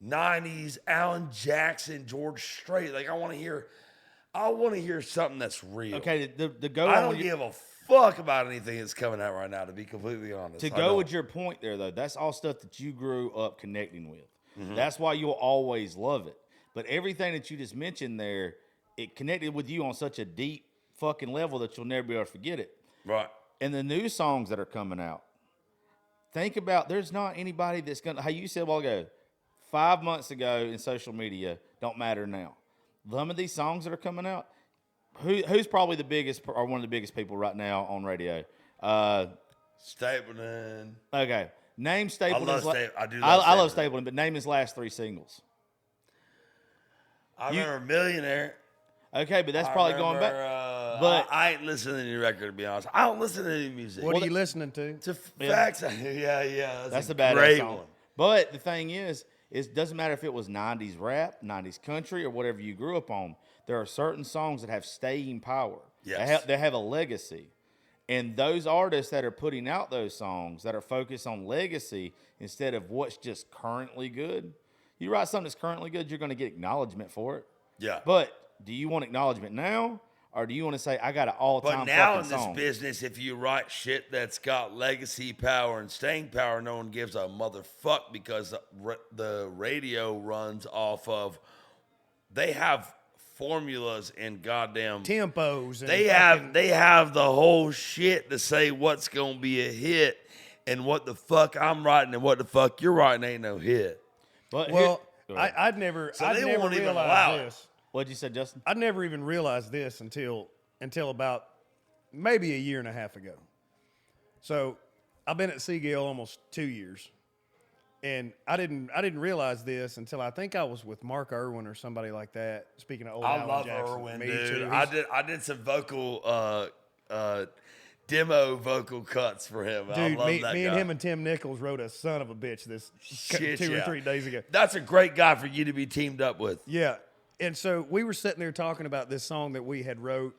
90s Alan Jackson, George Strait. Like I want to hear something that's real. Okay, the go. I don't give a fuck about anything that's coming out right now, to be completely honest. To go with your point there, though, that's all stuff that you grew up connecting with. Mm-hmm. That's why you'll always love it. But everything that you just mentioned there, it connected with you on such a deep fucking level that you'll never be able to forget it. Right. And the new songs that are coming out, think about, there's not anybody that's going to, how you said a while ago, 5 months ago in social media, don't matter now. Some of these songs that are coming out, who's probably the biggest or one of the biggest people right now on radio? Stapleton. Okay. Name Stapleton. I love Stapleton, but name his last 3 singles. I remember Millionaire. Okay, but that's probably going back. But I ain't listening to any record, to be honest. I don't listen to any music. What are you listening to? To facts. Yeah. That's a badass song. One. But the thing is, it doesn't matter if it was 90s rap, 90s country, or whatever you grew up on. There are certain songs that have staying power. Yes. They have a legacy. And those artists that are putting out those songs that are focused on legacy instead of what's just currently good, you write something that's currently good, you're going to get acknowledgement for it. Yeah. But do you want acknowledgement now, or do you want to say I got an all-time But now fucking in this song? business, if you write shit that's got legacy power and staying power, no one gives a motherfuck because the radio runs off of. They have formulas and goddamn Tempos. And they have the whole shit to say what's gonna be a hit and what the fuck I'm writing and what the fuck you're writing ain't no hit. But Well, go ahead. I'd never they never won't even allow realized it. this. What'd you say, Justin? I'd never even realized this until about maybe a year and a half ago. So I've been at Seagill almost 2 years, and I didn't realize this until I think I was with Mark Irwin or somebody like that. Speaking of old I Alan love Jackson, Irwin, me dude. too. I did some vocal demo vocal cuts for him. I Dude, love me that and guy. him and Tim Nichols wrote a son of a bitch this Shit, 2 or yeah. 3 days ago. That's a great guy for you to be teamed up with. Yeah. And so we were sitting there talking about this song that we had wrote,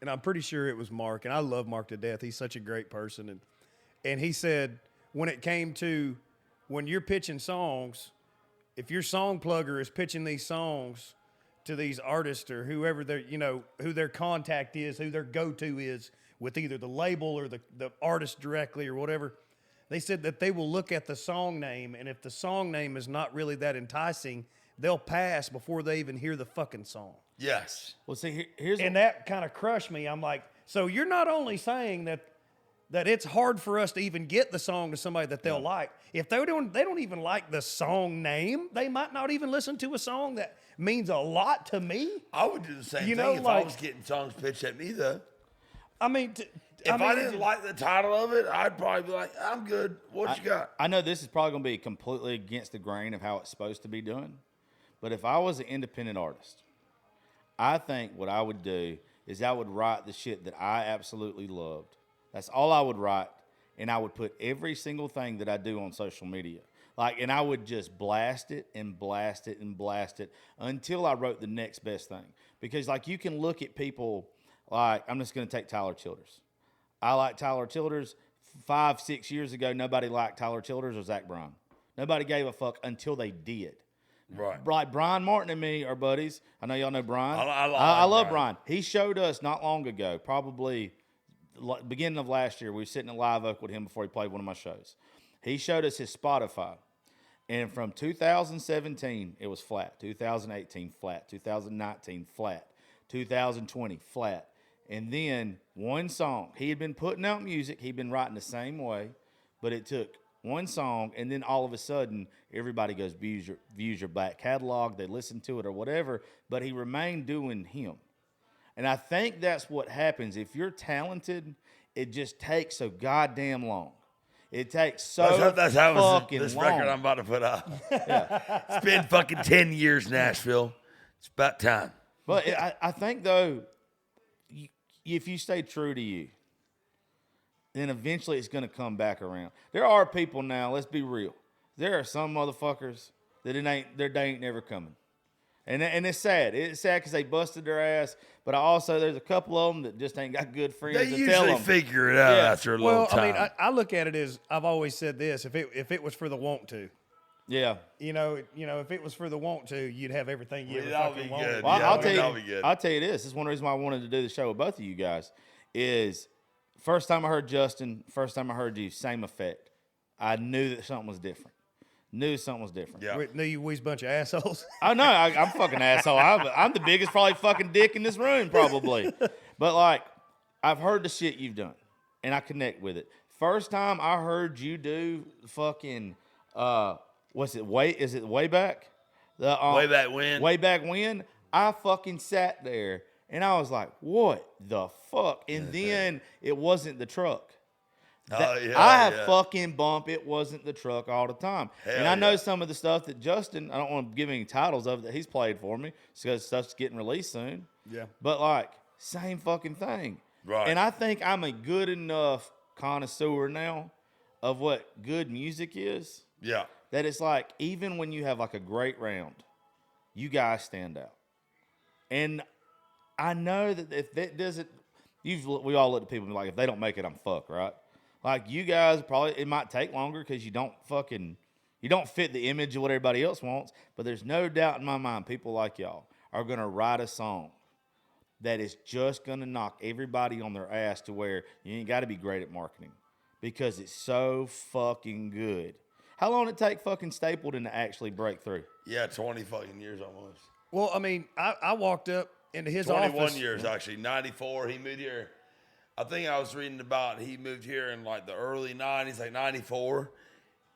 and I'm pretty sure it was Mark, and I love Mark to death. He's such a great person. And he said when it came to when you're pitching songs, if your song plugger is pitching these songs to these artists or whoever their, who their contact is, who their go-to is with either the label or the artist directly or whatever, they said that they will look at the song name, and if the song name is not really that enticing, they'll pass before they even hear the fucking song. Yes. Well, see, here's And that kind of crushed me. I'm like, so you're not only saying that it's hard for us to even get the song to somebody that they'll like. If they don't even like the song name, they might not even listen to a song that means a lot to me. I would do the same You thing know, if I like- was getting songs pitched at me, though. I mean, If I didn't like the title of it, I'd probably be like, I'm good. What you got? I know this is probably going to be completely against the grain of how it's supposed to be done, but if I was an independent artist, I think what I would do is I would write the shit that I absolutely loved. That's all I would write, and I would put every single thing that I do on social media. And I would just blast it and blast it and blast it until I wrote the next best thing. Because, you can look at people I'm just going to take Tyler Childers. I like Tyler Childers. 5-6 years ago, nobody liked Tyler Childers or Zach Bryan. Nobody gave a fuck until they did. Right. Like Brian Martin and me are buddies. I know y'all know Brian. I love Brian. Brian. He showed us not long ago, probably beginning of last year. We were sitting at Live Oak with him before he played one of my shows. He showed us his Spotify. And from 2017, it was flat. 2018, flat. 2019, flat. 2020, flat. And then one song. He had been putting out music. He'd been writing the same way. But it took one song, and then all of a sudden, everybody goes, views your back catalog. They listen to it or whatever. But he remained doing him. And I think that's what happens. If you're talented, it just takes so goddamn long. It takes so That's how fucking this long. record I'm about to put out. It's been fucking 10 years, Nashville. It's about time. But I think, though, if you stay true to you, then eventually it's going to come back around. There are people now, let's be real. There are some motherfuckers that their day ain't never coming. And it's sad. It's sad because they busted their ass. But there's a couple of them that just ain't got good friends They to tell usually them. figure it out Yeah. after a little well, time. I mean, I look at it as I've always said this: if it was for the want to, Yeah. if it was for the want to, you'd have everything you We'd ever all fucking be wanted. good. Well, Yeah, I'll that'll tell you this. This is one reason why I wanted to do the show with both of you guys. Is first time I heard Justin, first time I heard you, same effect. I knew that something was different. Yeah. We knew you was a bunch of assholes. I know. I'm a fucking asshole. I'm the biggest probably fucking dick in this room probably. But I've heard the shit you've done, and I connect with it. First time I heard you do fucking is it way back? Way back when? Way back when? I fucking sat there and I was like, what the fuck? And then it wasn't the truck. I have fucking bump. It wasn't the truck all the time. And I know some of the stuff that Justin, I don't want to give any titles of it that he's played for me because stuff's getting released soon. Yeah. But same fucking thing. Right. And I think I'm a good enough connoisseur now of what good music is. Yeah. That it's even when you have a great round, you guys stand out. And I know that if that doesn't, we all look at people and be like, if they don't make it, I'm fucked, right? You guys probably, it might take longer because you don't fit the image of what everybody else wants. But there's no doubt in my mind, people like y'all are going to write a song that is just going to knock everybody on their ass to where you ain't got to be great at marketing because it's so fucking good. How long did it take fucking Stapleton to actually break through? Yeah, 20 fucking years almost. Well, I mean, I walked up into his 21 office. years, actually. 94, he moved here. I think I was reading about he moved here in like the early 90s, like 94.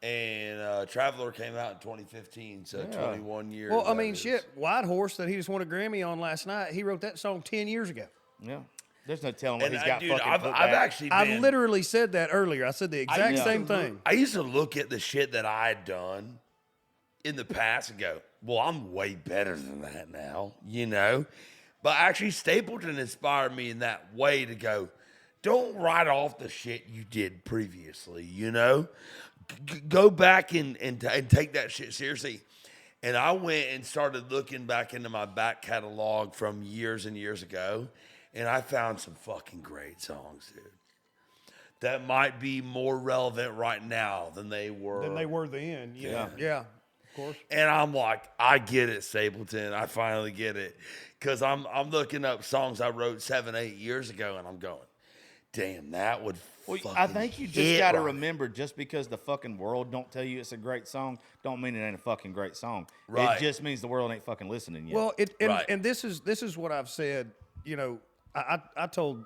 And Traveler came out in 2015, so 21 years. Well, I mean, shit, White Horse that he just won a Grammy on last night, he wrote that song 10 years ago. Yeah. There's no telling what And he's got dude, fucking I've put back. actually been, I literally said that earlier. I said the exact same thing. I used to look at the shit that I had done in the past and go, well, I'm way better than that now, you know? But actually, Stapleton inspired me in that way to go, don't write off the shit you did previously, you know? Go back and take that shit seriously. And I went and started looking back into my back catalog from years and years ago, and I found some fucking great songs, dude, that might be more relevant right now than they were. Then. Yeah. Of course. And I'm like, I get it, Stapleton. I finally get it. Because I'm looking up songs I wrote 7-8 years ago, and I'm going, damn, that would I think you just got to remember, just because the fucking world don't tell you it's a great song, don't mean it ain't a fucking great song. Right. It just means the world ain't fucking listening yet. Well, and this is what I've said. You know, I told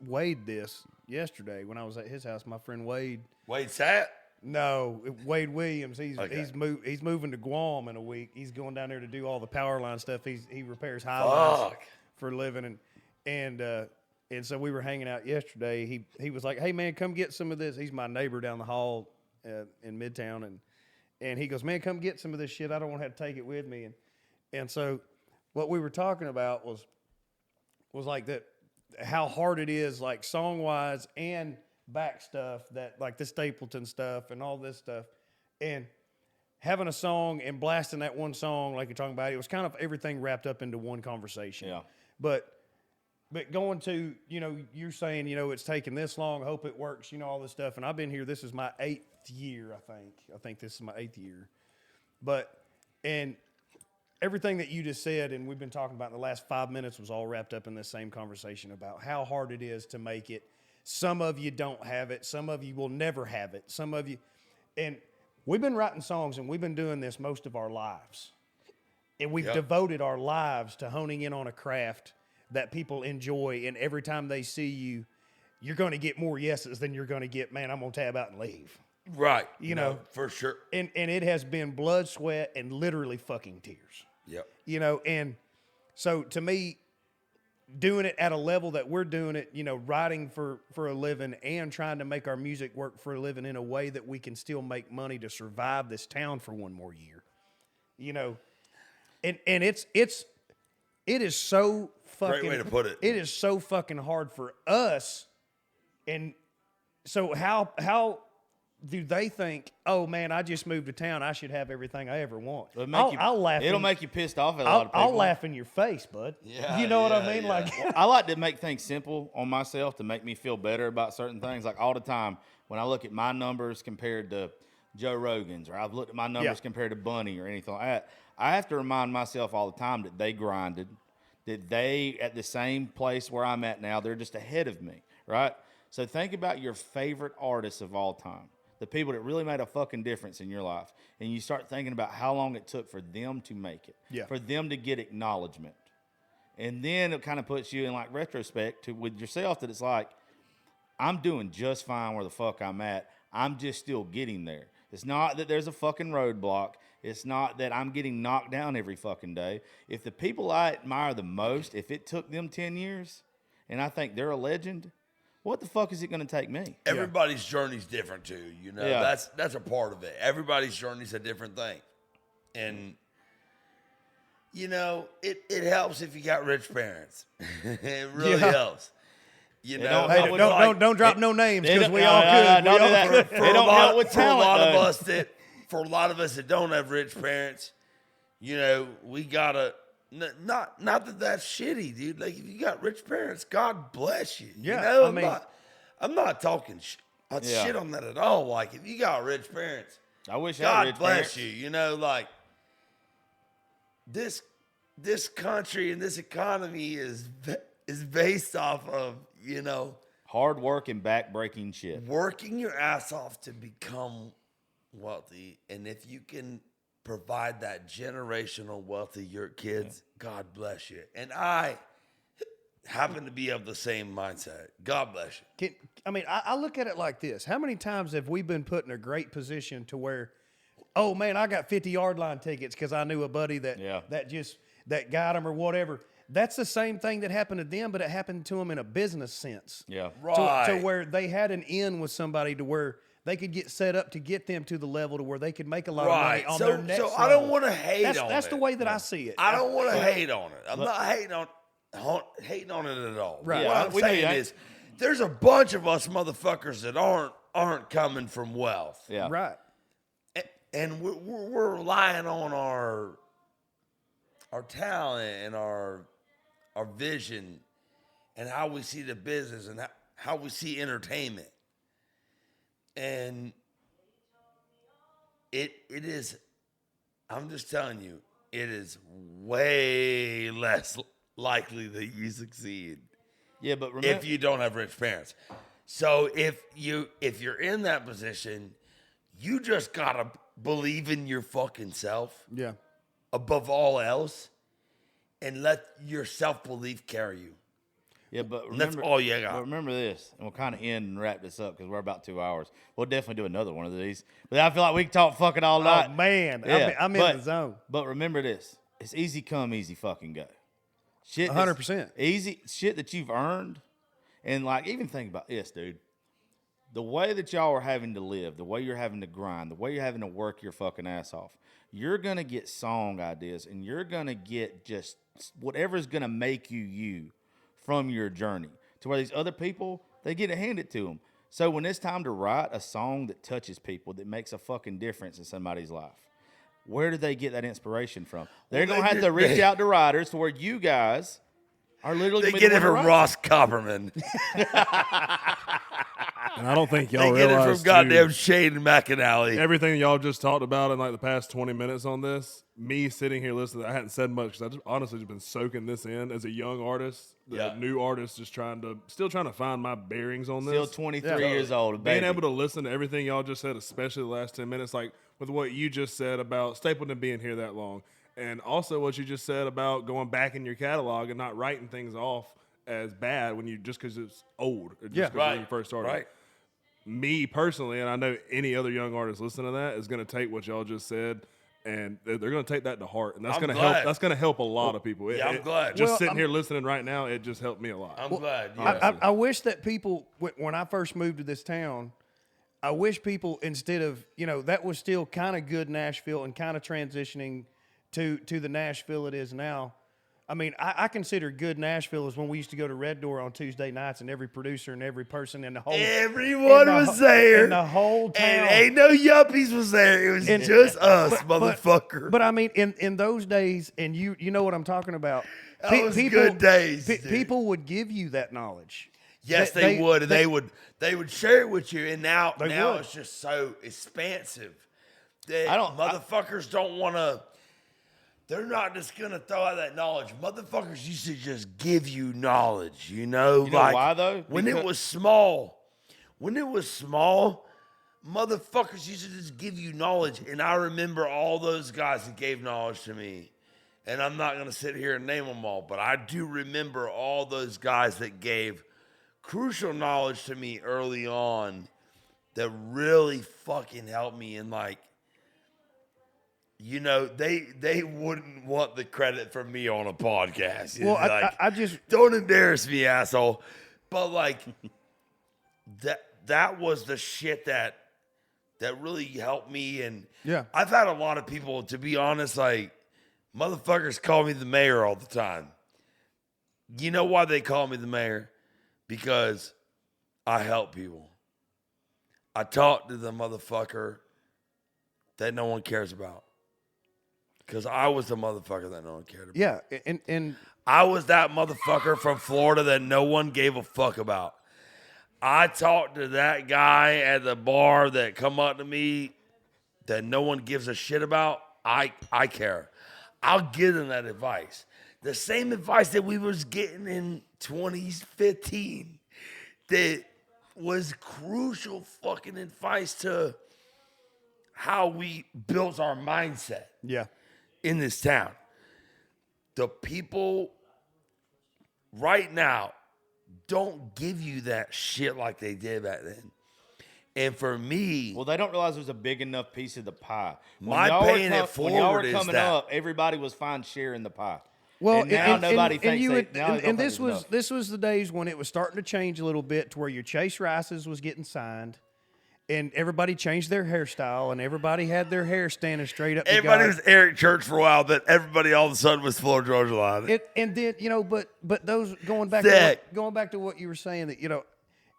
Wade this yesterday when I was at his house. My friend Wade. Wade Satt? No, Wade Williams. He's moving to Guam in a week. He's going down there to do all the power line stuff. He repairs high lines for a living, and so we were hanging out yesterday. He was like, "Hey man, come get some of this." He's my neighbor down the hall in Midtown, and he goes, "Man, come get some of this shit. I don't want to have to take it with me." And so what we were talking about was like that, how hard it is, like song wise and back stuff, that like the Stapleton stuff and all this stuff, and having a song and blasting that one song like you're talking about. It was kind of everything wrapped up into one conversation. Yeah, but going to, you know, you're saying, you know, it's taking this long, I hope it works, you know, all this stuff. And I've been here, this is my 8th year, I think. I think this is my 8th year. And everything that you just said and we've been talking about in the last 5 minutes was all wrapped up in this same conversation about how hard it is to make it. Some of you don't have it. Some of you will never have it. Some of you, and we've been writing songs and we've been doing this most of our lives. And we've devoted our lives to honing in on a craft that people enjoy, and every time they see you, you're going to get more yeses than you're going to get, man, I'm going to tab out and leave. Right. You know, for sure. And it has been blood, sweat, and literally fucking tears. Yep. You know, and so to me, doing it at a level that we're doing it, you know, writing for a living and trying to make our music work for a living in a way that we can still make money to survive this town for one more year. You know, and it is so fucking, great way to put it. It is so fucking hard for us. And so how do they think, oh man, I just moved to town, I should have everything I ever want? I'll laugh. It'll make you pissed off at a lot of people. I'll laugh in your face, bud. Yeah, you know what I mean? Yeah. Like, I like to make things simple on myself to make me feel better about certain things. Like all the time when I look at my numbers compared to Joe Rogan's, or I've looked at my numbers compared to Bunny or anything like that, I have to remind myself all the time that they grinded, that they at the same place where I'm at now, they're just ahead of me, right? So think about your favorite artists of all time, the people that really made a fucking difference in your life, and you start thinking about how long it took for them to make it, for them to get acknowledgement. And then it kind of puts you in like retrospect to with yourself that it's like, I'm doing just fine where the fuck I'm at. I'm just still getting there. It's not that there's a fucking roadblock. It's not that I'm getting knocked down every fucking day. If the people I admire the most, if it took them 10 years and I think they're a legend, what the fuck is it going to take me? Everybody's journey's different too, you know. Yeah. That's a part of it. Everybody's journey's a different thing. And you know, it helps if you got rich parents. It really helps. You know, don't drop no names because we all could. Don't do that. They don't help with talent. For a lot of us that don't have rich parents, you know, we gotta not that that's shitty, dude. Like if you got rich parents, God bless you. Yeah, you know, I'm not talking shit on that at all. Like if you got rich parents, I wish I had rich God bless parents. you. You know, like this this country and this economy is based off of, Hard work and back-breaking shit. working your ass off to become wealthy. And if you can provide that generational wealth to your kids, God bless you. And I happen to be of the same mindset. God bless you. I look at it like this. How many times have we been put in a great position to where, oh man, I got 50-yard line tickets because I knew a buddy that got them or whatever. That's the same thing that happened to them, but it happened to them in a business sense. Yeah. Right. To where they had an in with somebody to where they could get set up to get them to the level to where they could make a lot of money on their next level. I don't want to hate on it. That's the way that I see it. I don't want to hate on it. I'm not hating on it at all. Right. What I'm saying is, there's a bunch of us motherfuckers that aren't coming from wealth. Yeah. Right. And we're relying on our talent and our vision and how we see the business and how we see entertainment. And it is, I'm just telling you, it is way less likely that you succeed. Yeah, but remember, if you don't have rich parents. So if you're in that position, you just gotta believe in your fucking self. Yeah. Above all else, and let your self-belief carry you. yeah, but And that's remember, all you got. but remember this, and we'll kind of end and wrap this up because we're about 2 hours. We'll definitely do another one of these. But I feel like we can talk fucking all night. Oh man, Yeah, I'm in the zone. But remember this: it's easy come, easy fucking go. Shit, 100%. easy shit that you've earned, and like even think about this, dude. The way that y'all are having to live, the way you're having to grind, the way you're having to work your fucking ass off, you're gonna get song ideas, and you're gonna get just whatever's gonna make you from your journey. To where these other people, they get it handed to them. So when it's time to write a song that touches people, that makes a fucking difference in somebody's life, where do they get that inspiration from? They're Well, going to have to reach out to writers to where you guys are literally They gonna be get the it one from to write. Ross Copperman. And I don't think They y'all get it realize from goddamn too, Shane McAnally. everything y'all just talked about in like the past 20 minutes on this. Me sitting here listening, I hadn't said much because I just honestly just been soaking this in as a young artist, Yeah. new artist, just still trying to find my bearings on Still this. 23 years old, a Being baby. able to listen to everything y'all just said, especially the last 10 minutes, like with what you just said about Stapleton being here that long, and also what you just said about going back in your catalog and not writing things off as bad when you just because it's old or just because when you first started. Right. Me personally, and I know any other young artist listening to that is going to take what y'all just said, and they're going to take that to heart, and that's I'm going to help. glad. That's going to help a lot of people. Yeah, I'm glad. Just Well, sitting here listening right now, it just helped me a lot. I'm glad. Yeah. I wish that people, when I first moved to this town, I wish people, instead of, that was still kind of good Nashville and kind of transitioning to the Nashville it is now. I mean, I consider good Nashville is when we used to go to Red Door on Tuesday nights, and every producer and every person in the whole Everyone was there. in the whole town. And ain't no yuppies was there. It was just us, motherfucker. But I mean, in those days, and you know what I'm talking about. That was good days, dude. People would give you that knowledge. Yes, they would. And they would share it with you. And now would. it's just so expansive. don't- Motherfuckers don't want to. They're not just gonna throw out that knowledge. Motherfuckers used to just give you knowledge, You know why, though? When it Because- was small, motherfuckers used to just give you knowledge. And I remember all those guys that gave knowledge to me. And I'm not gonna sit here and name them all, but I do remember all those guys that gave crucial knowledge to me early on that really fucking helped me. And like, they wouldn't want the credit from me on a podcast. Well, Like, I just don't embarrass me, asshole. But like, that was the shit that really helped me. And Yeah. I've had a lot of people, to be honest, like, motherfuckers call me the mayor all the time. You know why they call me the mayor? Because I help people. I talk to the motherfucker that no one cares about. Because I was the motherfucker that no one cared about. yeah, and I was that motherfucker from Florida that no one gave a fuck about. I talked to that guy at the bar that come up to me that no one gives a shit about. I care. I'll give them that advice. the same advice that we was getting in 2015 that was crucial fucking advice to how we built our mindset Yeah. in this town. The people right now don't give you that shit like they did back then. And for me, Well, they don't realize there's a big enough piece of the pie. My y'all were paying it when y'all were forward is coming that- up, everybody was fine sharing the pie. Well, and now nobody thinks you they- would, now they don't and think this there's was enough. this was the days when it was starting to change a little bit to where your Chase Rices was getting signed, and everybody changed their hairstyle, and everybody had their hair standing straight up. to everybody God. was Eric Church for a while, but everybody all of a sudden was Florida Georgia Line. And then but those going back Sick. to what you were saying that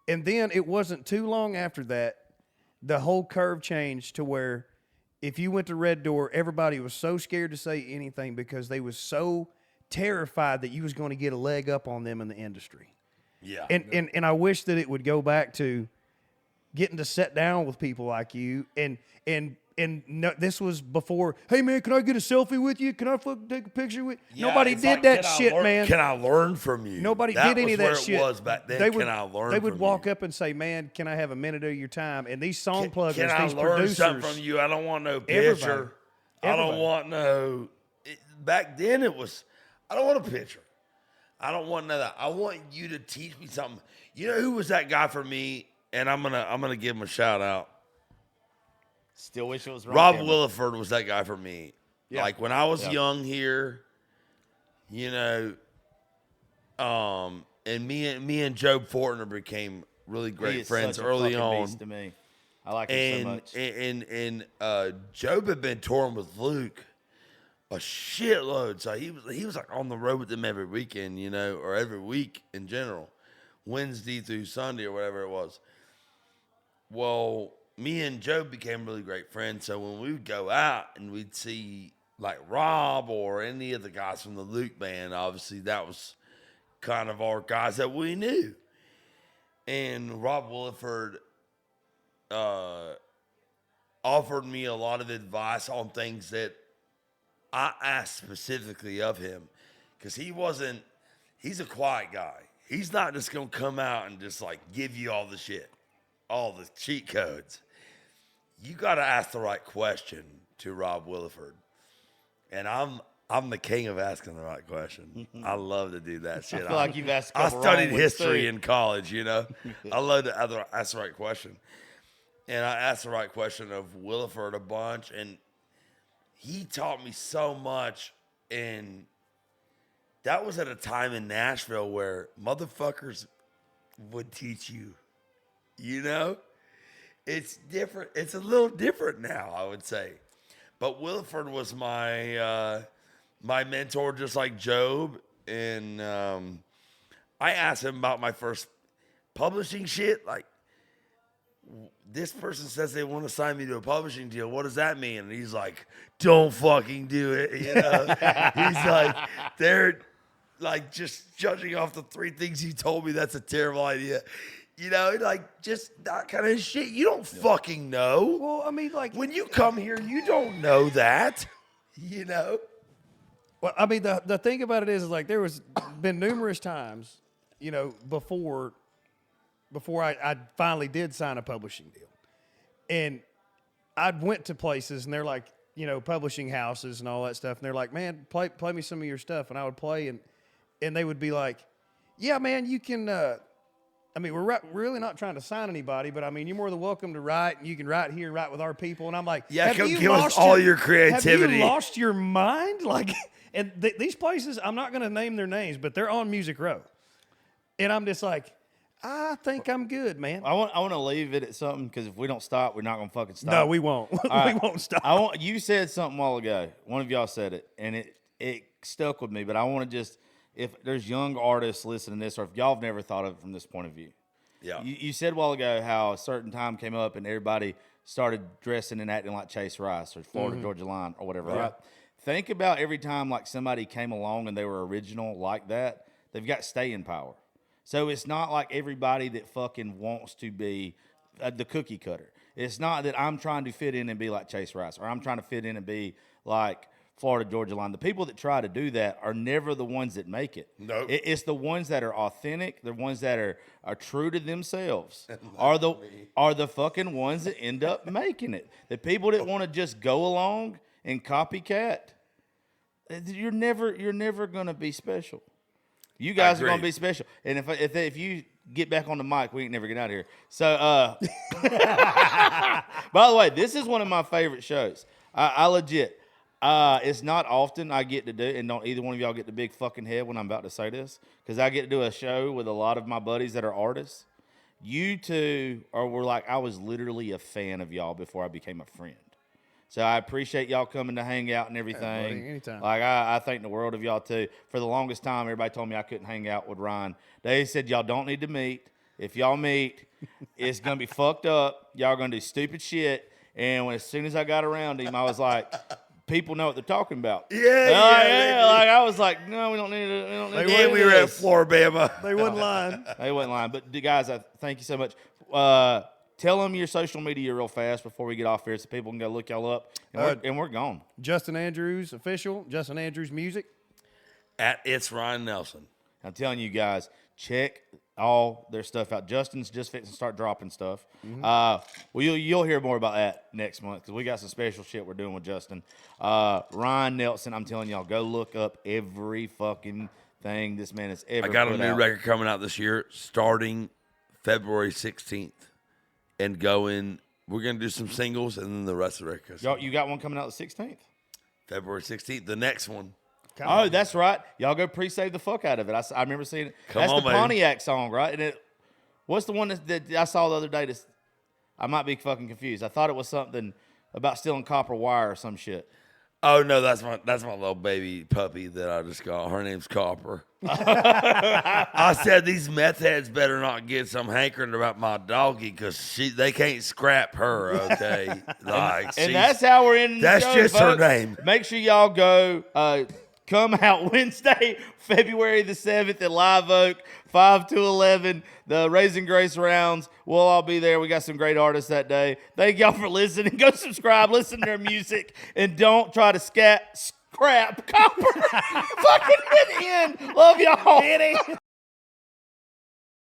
and then it wasn't too long after that, the whole curve changed to where if you went to Red Door, everybody was so scared to say anything because they was so terrified that you was going to get a leg up on them in the industry. Yeah. And I wish that it would go back to getting to sit down with people like you and no, this was before. Hey man, can I get a selfie with you? Can I fucking take a picture with? Yeah, Nobody it's did like, that can I shit, learn- man. Can I learn from you? Nobody That did any was of that where shit. It was back then. They would, can I learn? They would from walk you? up and say, "Man, can I have a minute of your time?" And these song pluggers, Can I these learn producers, something from you? I don't want no Everybody. picture. I don't Everybody. want no. Back then it was. I don't want a picture. I don't want none of that. I want you to teach me something. You know who was that guy for me? And I'm gonna give him a shout out. Still wish it was Rob camera. Williford was that guy for me. Yeah. Like when I was Yeah. young here, and me and Job Fortner became really He great is friends such a early fucking on. beast to me. I like him so much. And Job had been touring with Luke a shitload, so he was like on the road with them every weekend, or every week in general, Wednesday through Sunday or whatever it was. Well, me and Joe became really great friends. So when we would go out and we'd see like Rob or any of the guys from the Luke band, obviously that was kind of our guys that we knew. And Rob Williford offered me a lot of advice on things that I asked specifically of him, because he's a quiet guy. He's not just going to come out and just like give you all the shit, all the cheat codes. You got to ask the right question to Rob Williford. And I'm the king of asking the right question. I love to do that shit. I feel like you've asked a I couple studied wrong ones, history too. in college, I love to ask the right question. And I asked the right question of Williford a bunch, and he taught me so much. And that was at a time in Nashville where motherfuckers would teach you, It's different. It's a little different now, I would say. But Williford was my mentor, just like Job. And I asked him about my first publishing shit. Like, this person says they want to sign me to a publishing deal. What does that mean? And he's like, don't fucking do it. He's like, they're like just judging off the 3 things you told me. That's a terrible idea. Like just that kind of shit. You don't fucking know. well, I mean, like When you come here, you don't know that. Well, I mean, the thing about it is like there was been numerous times, before I finally did sign a publishing deal, and I'd went to places and they're like, publishing houses and all that stuff, and they're like, man, play me some of your stuff, and I would play, and they would be like, yeah, man, you can. I mean, we're really not trying to sign anybody, but I mean, you're more than welcome to write, and you can write here, write with our people. And I'm like, Yeah, have come you give us lost all your creativity. Have you lost your mind? Like, and these places, I'm not going to name their names, but they're on Music Row. And I'm just like, I think I'm good, man. I want to leave it at something, because if we don't stop, we're not going to fucking stop. No, we won't. We right. won't stop. You said something a while ago. One of y'all said it, and it stuck with me. But I want to just, if there's young artists listening to this, or if y'all have never thought of it from this point of view. Yeah. You said a while ago how a certain time came up and everybody started dressing and acting like Chase Rice or Florida Georgia Line or whatever, right? Think about every time like somebody came along and they were original like that, they've got staying power. So it's not like everybody that fucking wants to be the cookie cutter. It's not that I'm trying to fit in and be like Chase Rice, or I'm trying to fit in and be like Florida Georgia line. The people that try to do that are never the ones that make it. Nope. It's the ones that are authentic, the ones that are true to themselves, are the fucking ones that end up making it. The people that want to just go along and copycat, you're never gonna be special. You guys are gonna be special. And if you get back on the mic, we ain't never get out of here. So, by the way, this is one of my favorite shows. I legit. It's not often I get to do, and don't either one of y'all get the big fucking head when I'm about to say this, because I get to do a show with a lot of my buddies that are artists. You two were like, I was literally a fan of y'all before I became a friend. So I appreciate y'all coming to hang out and everything. buddy, anytime. Like I think the world of y'all too. For the longest time, everybody told me I couldn't hang out with Ryan. They said y'all don't need to meet. If y'all meet, it's gonna be fucked up. Y'all gonna do stupid shit. And as soon as I got around him, I was like, people know what they're talking about. Yeah. Like I was like, no, we don't need to. We don't need to Yeah, do we were at this. Floribama. They wasn't lying. They wasn't lying. But guys, I thank you so much. Tell them your social media real fast before we get off here, so people can go look y'all up. And we're gone. Justin Andrews official. Justin Andrews music. At It's Ryan Nelson. I'm telling you guys, check all their stuff out. Justin's just fixing to start dropping stuff. Well, you'll hear more about that next month because we got some special shit we're doing with Justin. Ryan Nelson, I'm telling y'all, go look up every fucking thing this man has ever I got a put new out. record coming out this year, starting February 16th, and going. We're gonna do some singles, and then the rest of the record. Y'all, you got one coming out the 16th? February 16th. The next one. Oh, that's right. Y'all go pre-save the fuck out of it. I remember seeing it. Come That's on, the baby. Pontiac song, right? And what's the one that I saw the other day? I might be fucking confused. I thought it was something about stealing copper wire or some shit. Oh no, that's my little baby puppy that I just got. Her name's Copper. I said these meth heads better not get some hankering about my doggy because they can't scrap her. Okay, like And that's how we're in. That's the show, just her folks. name. Make sure y'all go. Come out Wednesday, February the 7th at Live Oak, 5 to 11. The Raising Grace rounds. We'll all be there. We got some great artists that day. Thank y'all for listening. Go subscribe, listen to their music, and don't try to scrap Copper. Fucking hit the end. Love y'all.